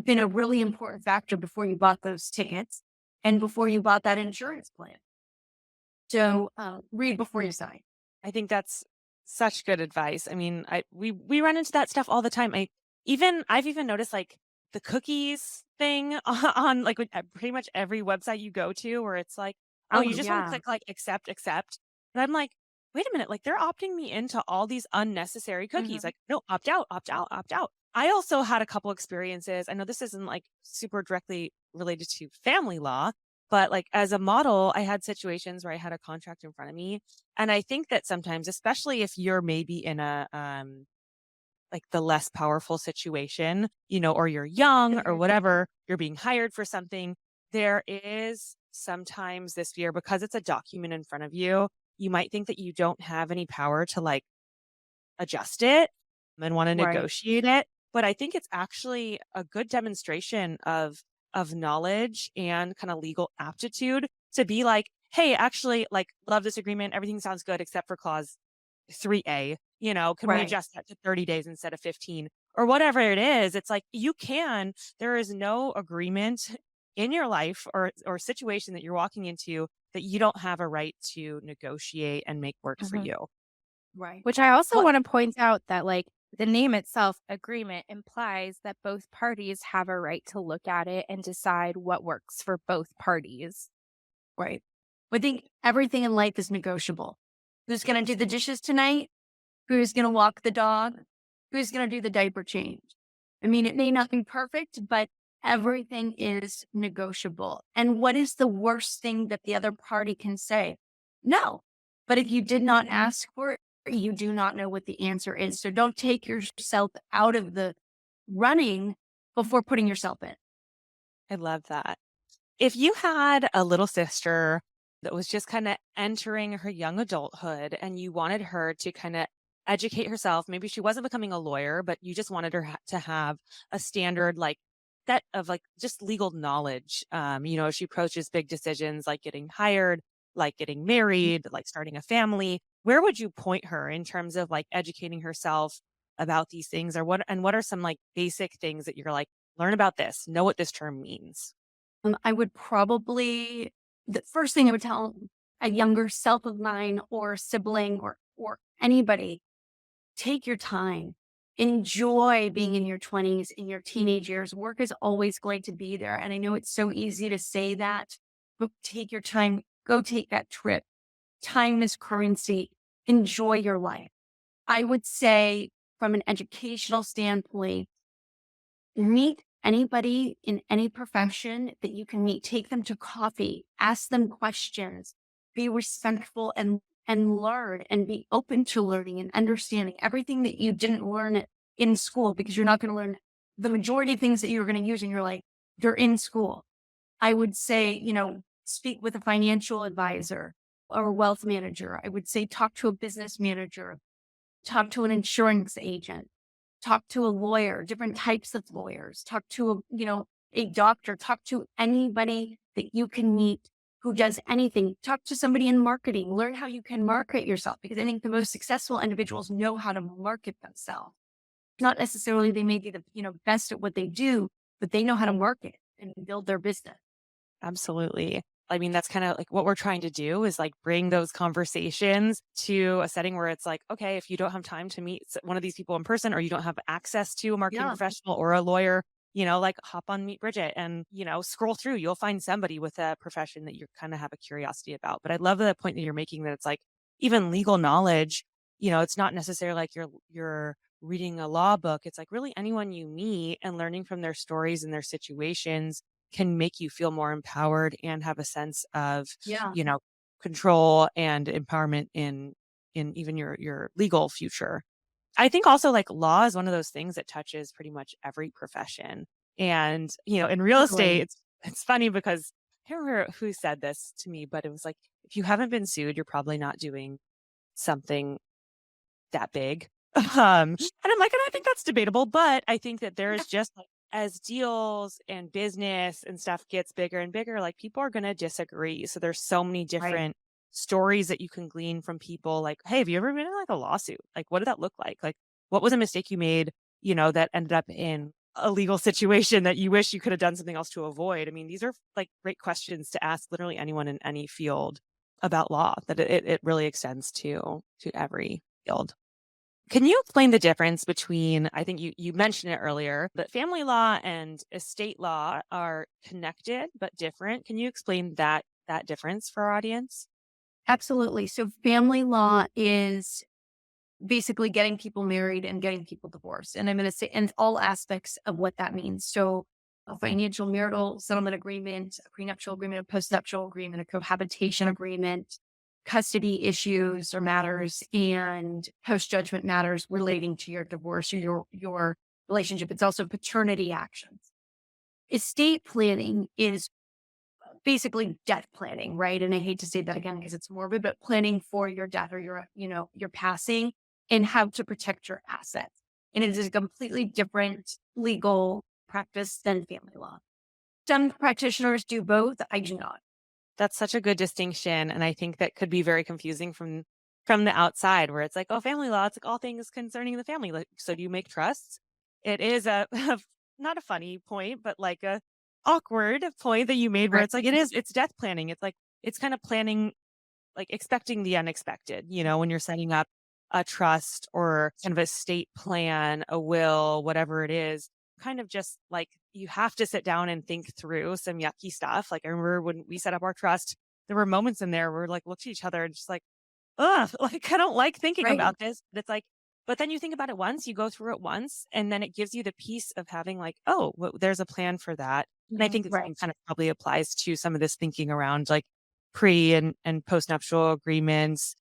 been a really important factor before you bought those tickets and before you bought that insurance plan. So read before you sign. I think that's such good advice. I mean, we run into that stuff all the time. I've even noticed like the cookies thing on like pretty much every website you go to, where it's like, oh, Oh, you just want to yeah. click like accept. And I'm like, wait a minute, like they're opting me into all these unnecessary cookies. Mhm. Like, no, opt out, opt out, opt out. I also had a couple experiences. I know this isn't like super directly related to family law, but like as a model, I had situations where I had a contract in front of me. And I think that sometimes, especially if you're maybe in a like the less powerful situation, or you're young or Mhm. whatever, you're being hired for something, there is sometimes this fear because it's a document in front of you. You might think that you don't have any power to like adjust it and want to Right. negotiate it. But I think it's actually a good demonstration of knowledge and kind of legal aptitude to be like, hey, actually, like, love this agreement. Everything sounds good except for clause 3A. Can we Right. adjust that to 30 days instead of 15? or whatever it is. It's like there is no agreement in your life or situation that you're walking into that you don't have a right to negotiate and make work for Mhm. you. Right. Which I also What? want to point out that, like, the name itself, agreement, implies that both parties have a right to look at it and decide what works for both parties. Right. I think everything in life is negotiable. Who's going to do the dishes tonight? Who's going to walk the dog? Who's going to do the diaper change? I mean, it may not be perfect, but everything is negotiable. And what is the worst thing that the other party can say? No. But if you did not ask for it, you do not know what the answer is. So don't take yourself out of the running before putting yourself in. I love that. If you had a little sister that was just kind of entering her young adulthood and you wanted her to kind of educate herself, maybe she wasn't becoming a lawyer, but you just wanted her to have a standard like set of like just legal knowledge. As she approaches big decisions like getting hired, like getting married, like starting a family, where would you point her in terms of like educating herself about these things, or what are some like basic things that you're like, learn about this, know what this term means? I would probably, the first thing I would tell a younger self of mine or sibling or anybody, take your time. Enjoy being in your 20s, in your teenage years. Work is always going to be there. And I know it's so easy to say that, but take your time. Go take that trip. Time is currency. Enjoy your life. I would say, from an educational standpoint, meet anybody in any profession that you can meet. Take them to coffee, ask them questions, be respectful and learn and be open to learning and understanding everything that you didn't learn in school, because you're not going to learn the majority of things that you're going to use in your life. You're in school. I would say, speak with a financial advisor or a wealth manager. I would say talk to a business manager, talk to an insurance agent, talk to a lawyer, different types of lawyers, talk to a doctor, talk to anybody that you can meet who does anything. Talk to somebody in marketing, learn how you can market yourself, because I think the most successful individuals know how to market themselves. Not necessarily they may be the best at what they do, but they know how to market and build their business. Absolutely. I mean, that's kind of like what we're trying to do is like bring those conversations to a setting where it's like, okay, if you don't have time to meet one of these people in person, or you don't have access to a marketing Yeah. professional or a lawyer, like hop on Meet Bridget and, scroll through. You'll find somebody with a profession that you kind of have a curiosity about. But I love the point that you're making, that it's like even legal knowledge, it's not necessarily like you're reading a law book. It's like really anyone you meet and learning from their stories and their situations can make you feel more empowered and have a sense of, Yeah. control and empowerment in even your legal future. I think also like law is one of those things that touches pretty much every profession. And, in real estate, Totally. it's funny because I can't remember who said this to me, but it was like, if you haven't been sued, you're probably not doing something that big. And I'm like, and I think that's debatable, but I think that there is just like, as deals and business and stuff gets bigger and bigger, like people are going to disagree. So there's so many Right. different stories that you can glean from people. Like, hey, have you ever been in like a lawsuit? Like, what did that look like? Like, what was a mistake you made, that ended up in a legal situation that you wish you could have done something else to avoid? I mean, these are like great questions to ask literally anyone in any field about law, that it really extends to every field. Can you explain the difference between, I think you mentioned it earlier, but family law and estate law are connected but different. Can you explain that difference for our audience? Absolutely. So family law is basically getting people married and getting people divorced. And I'm going to say, and all aspects of what that means. So a financial marital settlement agreement, a prenuptial agreement, a postnuptial agreement, a cohabitation agreement, custody issues or matters, and post-judgment matters relating to your divorce or your relationship. It's also paternity actions. Estate planning is basically death planning, right? And I hate to say that again because it's morbid, but planning for your death or your passing and how to protect your assets. And it is a completely different legal practice than family law. Some practitioners do both. I do not. That's such a good distinction, and I think that could be very confusing from the outside, where it's like, oh, family law, it's like all things concerning the family. Like, so do you make trusts? it is a not a funny point, but like a awkward point that you made where Right. it's like it's death planning. It's like it's kind of planning, like expecting the unexpected, when you're setting up a trust or kind of a estate plan, a will, whatever it is, kind of just like you have to sit down and think through some yucky stuff. Like I remember when we set up our trust, there were moments in there where we like looked at each other and just like, ugh, like I don't like thinking Right. about this. But it's like, but then you think about it once, you go through it once, and then it gives you the peace of having like, oh, well, there's a plan for that. And I think the Right. same kind of probably applies to some of this thinking around like pre and postnuptial agreements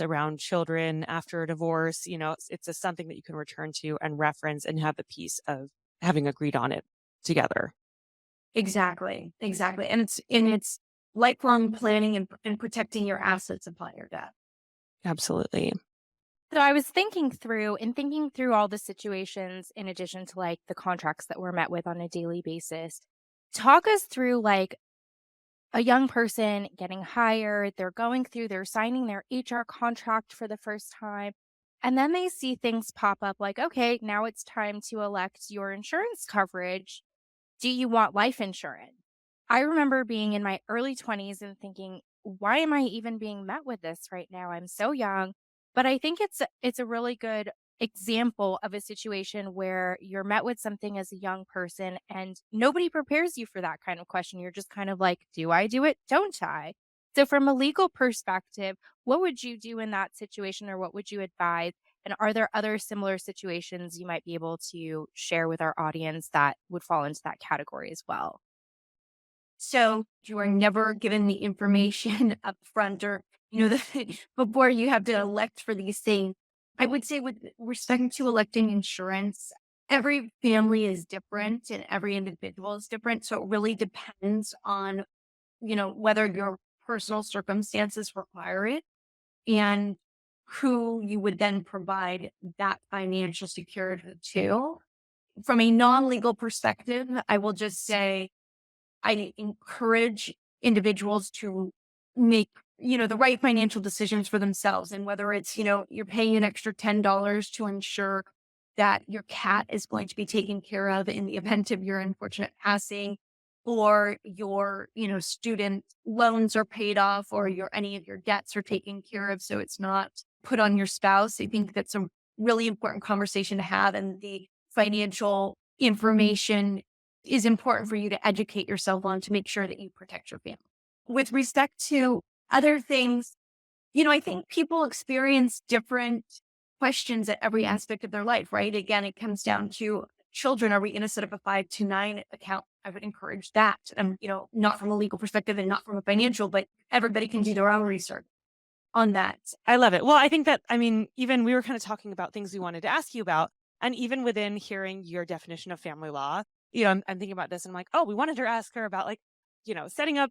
around children after a divorce. It's a, something that you can return to and reference and have the peace of having agreed on it together. Exactly. Exactly. And it's lifelong planning and protecting your assets upon your death. Absolutely. So I was thinking through all the situations in addition to like the contracts that we're met with on a daily basis. Talk us through like a young person getting hired, they're signing their HR contract for the first time. And then they see things pop up like, okay, now it's time to elect your insurance coverage. Do you want life insurance? I remember being in my early 20s and thinking, why am I even being met with this right now? I'm so young. But I think it's a really good example of a situation where you're met with something as a young person and nobody prepares you for that kind of question. You're just kind of like, do I do it? Don't I? So from a legal perspective, what would you do in that situation or what would you advise? And are there other similar situations you might be able to share with our audience that would fall into that category as well? So you are never given the information up front or, before you have to elect for these things. I would say with respect to electing insurance, every family is different and every individual is different. So it really depends on, whether your personal circumstances require it and who you would then provide that financial security to. From a non-legal perspective, I will just say I encourage individuals to make, the right financial decisions for themselves. And whether it's, you're paying an extra $10 to ensure that your cat is going to be taken care of in the event of your unfortunate passing, or your, student loans are paid off, or any of your debts are taken care of. So it's not put on your spouse. I think that's a really important conversation to have. And the financial information is important for you to educate yourself on to make sure that you protect your family. With respect to other things, I think people experience different questions at every aspect of their life, right? Again, it comes down to children. Are we going to set up a 529 account? I would encourage that. Not from a legal perspective and not from a financial, but everybody can do their own research on that. I love it. Well, I think that, even we were kind of talking about things we wanted to ask you about. And even within hearing your definition of family law, I'm thinking about this and I'm like, oh, we wanted to ask her about like, setting up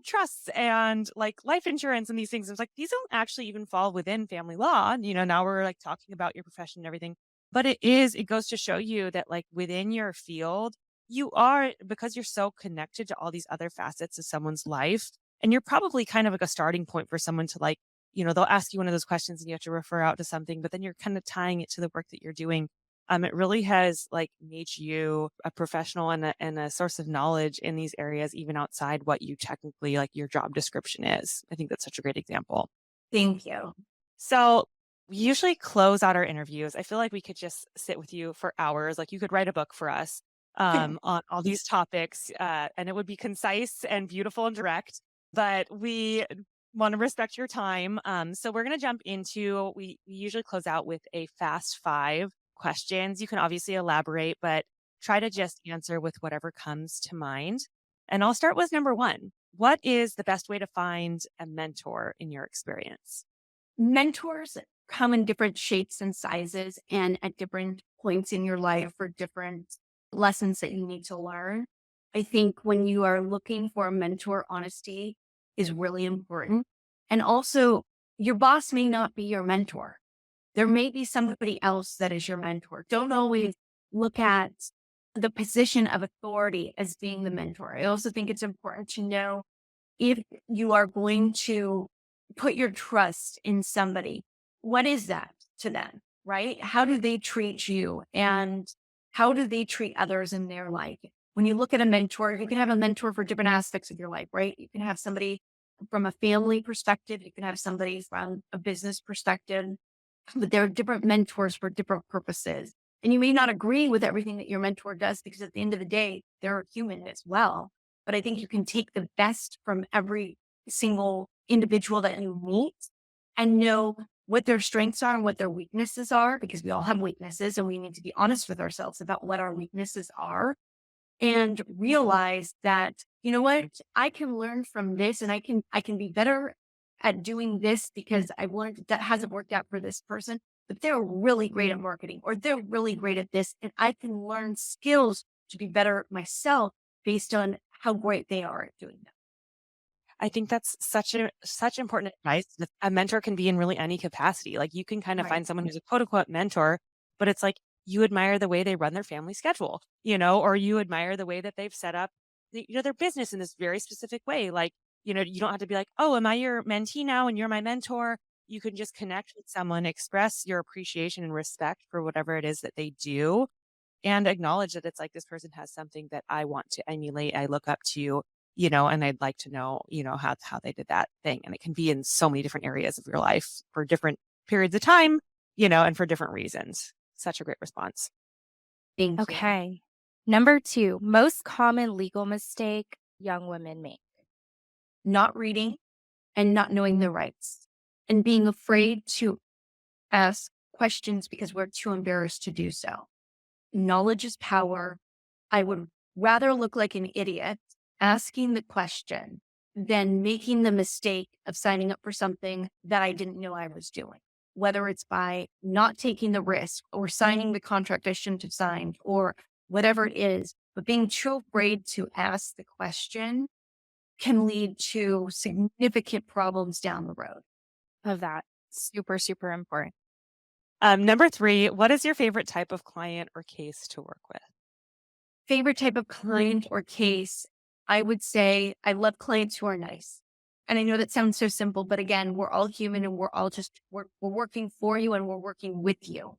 trusts and like life insurance and these things. It's like, these don't actually even fall within family law. Now we're like talking about your profession and everything, but it goes to show you that like within your field, you are, because you're so connected to all these other facets of someone's life. And you're probably kind of like a starting point for someone to like, they'll ask you one of those questions and you have to refer out to something, but then you're kind of tying it to the work that you're doing. It really has like made you a professional and a source of knowledge in these areas, even outside what you technically like your job description is. I think that's such a great example. Thank you. So we usually close out our interviews. I feel like we could just sit with you for hours. Like you could write a book for us on all these topics, and it would be concise and beautiful and direct. But we want to respect your time. So we're going to jump into, we usually close out with a fast 5 questions. You can obviously elaborate, but try to just answer with whatever comes to mind. And I'll start with number 1. What is the best way to find a mentor in your experience? Mentors come in different shapes and sizes and at different points in your life for different lessons that you need to learn. I think when you are looking for a mentor, honesty is really important. And also, your boss may not be your mentor. There may be somebody else that is your mentor. Don't always look at the position of authority as being the mentor. I also think it's important to know if you are going to put your trust in somebody, what is that to them, right? How do they treat you? And how do they treat others in their life? When you look at a mentor, you can have a mentor for different aspects of your life, right? You can have somebody from a family perspective, you can have somebody from a business perspective, but there are different mentors for different purposes. And you may not agree with everything that your mentor does because at the end of the day, they're human as well. But I think you can take the best from every single individual that you meet and know what their strengths are and what their weaknesses are, because we all have weaknesses and we need to be honest with ourselves about what our weaknesses are and realize that, you know what, I can learn from this and I can be better at doing this because I've learned that hasn't worked out for this person, but they're really great at marketing or they're really great at this. And I can learn skills to be better myself based on how great they are at doing that. I think that's such important advice. That a mentor can be in really any capacity. Like you can kind of Right. find someone who's a quote unquote mentor, but it's like you admire the way they run their family schedule, or you admire the way that they've set up their business in this very specific way. Like, you don't have to be like, oh, am I your mentee now and you're my mentor? You can just connect with someone, express your appreciation and respect for whatever it is that they do, and acknowledge that it's like this person has something that I want to emulate. I look up to, and I'd like to know, how they did that thing. And it can be in so many different areas of your life for different periods of time, and for different reasons. Such a great response. Thank you. Okay. Number 2, most common legal mistake young women make. Not reading and not knowing the rights and being afraid to ask questions because we're too embarrassed to do so. Knowledge is power. I would rather look like an idiot asking the question than making the mistake of signing up for something that I didn't know I was doing, whether it's by not taking the risk or signing the contract I shouldn't have signed or whatever it is. But being too afraid to ask the question can lead to significant problems down the road. Of that. Super, super important. Number 3, what is your favorite type of client or case to work with? Favorite type of client or case, I would say I love clients who are nice. And I know that sounds so simple, but again, we're all human and we're all we're working for you and we're working with you.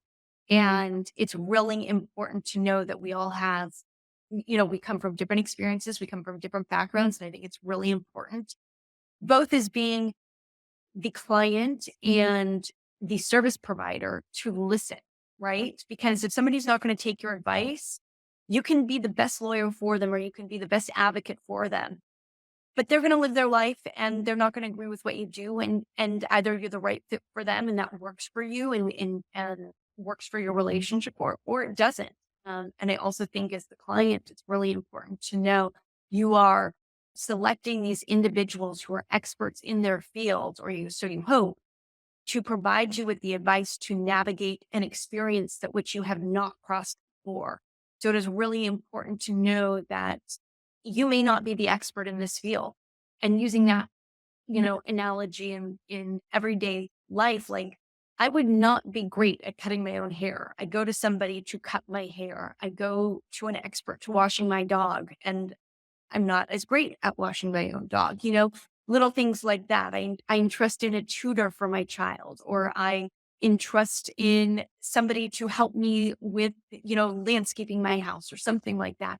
And it's really important to know that we all have, we come from different experiences, we come from different backgrounds. And I think it's really important, both as being the client and the service provider, to listen, right? Because if somebody's not going to take your advice, you can be the best lawyer for them or you can be the best advocate for them, but they're going to live their life and they're not going to agree with what you do. And either you're the right fit for them and that works for you and works for your relationship or it doesn't. And I also think as the client, it's really important to know you are selecting these individuals who are experts in their field, or so you hope, to provide you with the advice to navigate an experience that which you have not crossed before. So it is really important to know that you may not be the expert in this field. And using that, analogy in everyday life, like I would not be great at cutting my own hair. I go to somebody to cut my hair. I go to an expert to washing my dog, and I'm not as great at washing my own dog, little things like that. I entrust in a tutor for my child, or I entrust in somebody to help me with, landscaping my house or something like that.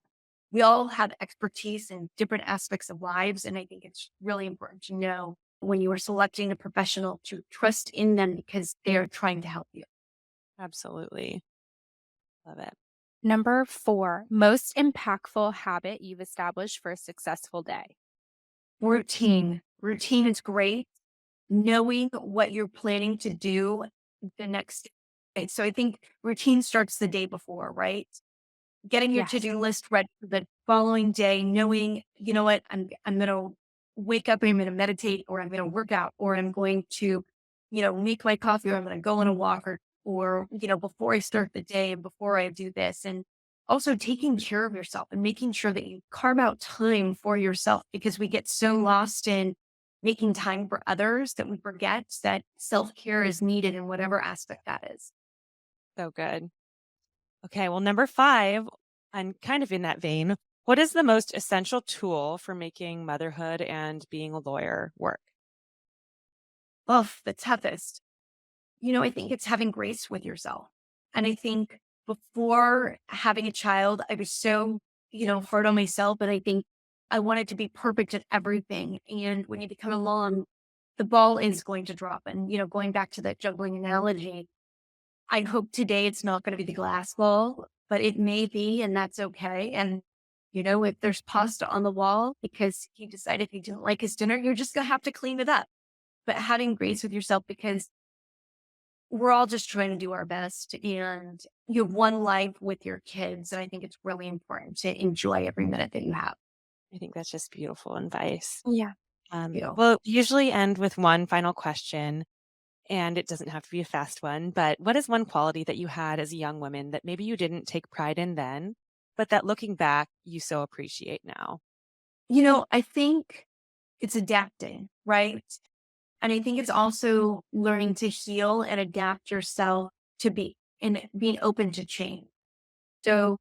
We all have expertise in different aspects of lives. And I think it's really important to know when you are selecting a professional to trust in them because they're trying to help you. Absolutely. Love it. Number 4, most impactful habit you've established for a successful day. Routine. Routine is great. Knowing what you're planning to do the next day. So I think routine starts the day before, right? Getting your Yes. to-do list ready for the following day, knowing, you know what, I'm going to wake up, I'm going to meditate, or I'm going to work out, or I'm going to, make my coffee, or I'm going to go on a walk, or, before I start the day and before I do this. And also taking care of yourself and making sure that you carve out time for yourself, because we get so lost in making time for others that we forget that self-care is needed in whatever aspect that is. So good. Okay, well, number 5, and kind of in that vein, what is the most essential tool for making motherhood and being a lawyer work? Oh, the toughest. I think it's having grace with yourself. And I think before having a child, I was so, hard on myself. And I think I wanted to be perfect at everything. And when you become a mom, the ball is going to drop. And, going back to that juggling analogy, I hope today it's not going to be the glass ball, but it may be, and that's okay. And, if there's pasta on the wall because he decided he didn't like his dinner, you're just going to have to clean it up. But having grace with yourself, because we're all just trying to do our best, and you have one life with your kids. And I think it's really important to enjoy every minute that you have. I think that's just beautiful advice. Yeah. We'll usually end with one final question, and it doesn't have to be a fast one, but what is one quality that you had as a young woman that maybe you didn't take pride in then, but that looking back, you so appreciate now? I think it's adapting, right? And I think it's also learning to heal and adapt yourself to be and being open to change. So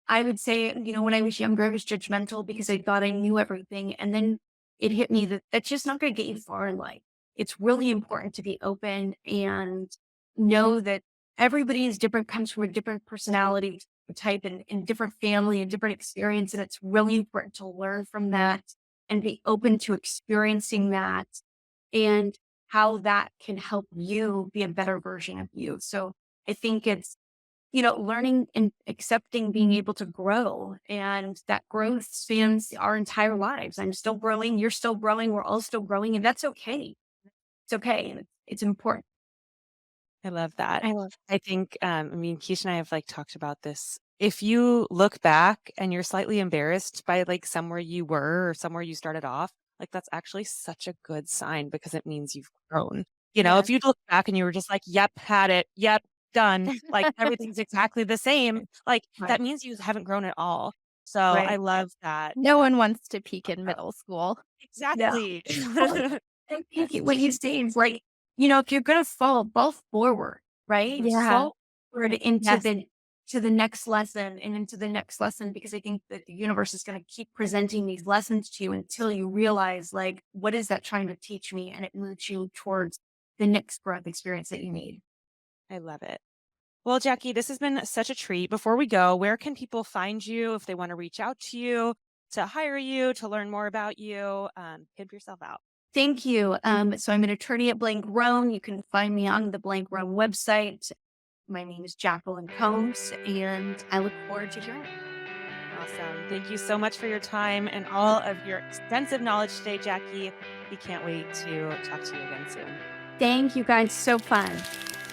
I would say, when I was younger, I was judgmental because I thought I knew everything. And then it hit me that that's just not going to get you far in life. It's really important to be open and know that everybody is different, comes from a different personality type and different family and different experience. And it's really important to learn from that and be open to experiencing that and how that can help you be a better version of you. So I think it's, learning and accepting being able to grow, and that growth spans our entire lives. I'm still growing. You're still growing. We're all still growing, and that's okay. It's okay. And it's important. I love that. I love I think, Keisha and I have talked about this. If you look back and you're slightly embarrassed by somewhere you were or somewhere you started off, that's actually such a good sign because it means you've grown. If Yes. you look back and you were just yep, had it, yep, done, everything's exactly the same, that Right. means you haven't grown at all. So I Right. love that. No one wants to peak in middle school. No. Exactly. I think what you say is if you're gonna fall forward, right? Yeah. Fall forward into Yes. the next lesson and into the next lesson, because I think that the universe is gonna keep presenting these lessons to you until you realize what is that trying to teach me? And it moves you towards the next growth experience that you need. I love it. Well, Jackie, this has been such a treat. Before we go, where can people find you if they want to reach out to you, to hire you, to learn more about you? Pimp yourself out. Thank you. So I'm an attorney at Blank Roan. You can find me on the Blank Roan website. My name is Jacqueline Combs, and I look forward to hearing it. Awesome. Thank you so much for your time and all of your extensive knowledge today, Jackie. We can't wait to talk to you again soon. Thank you guys. So fun.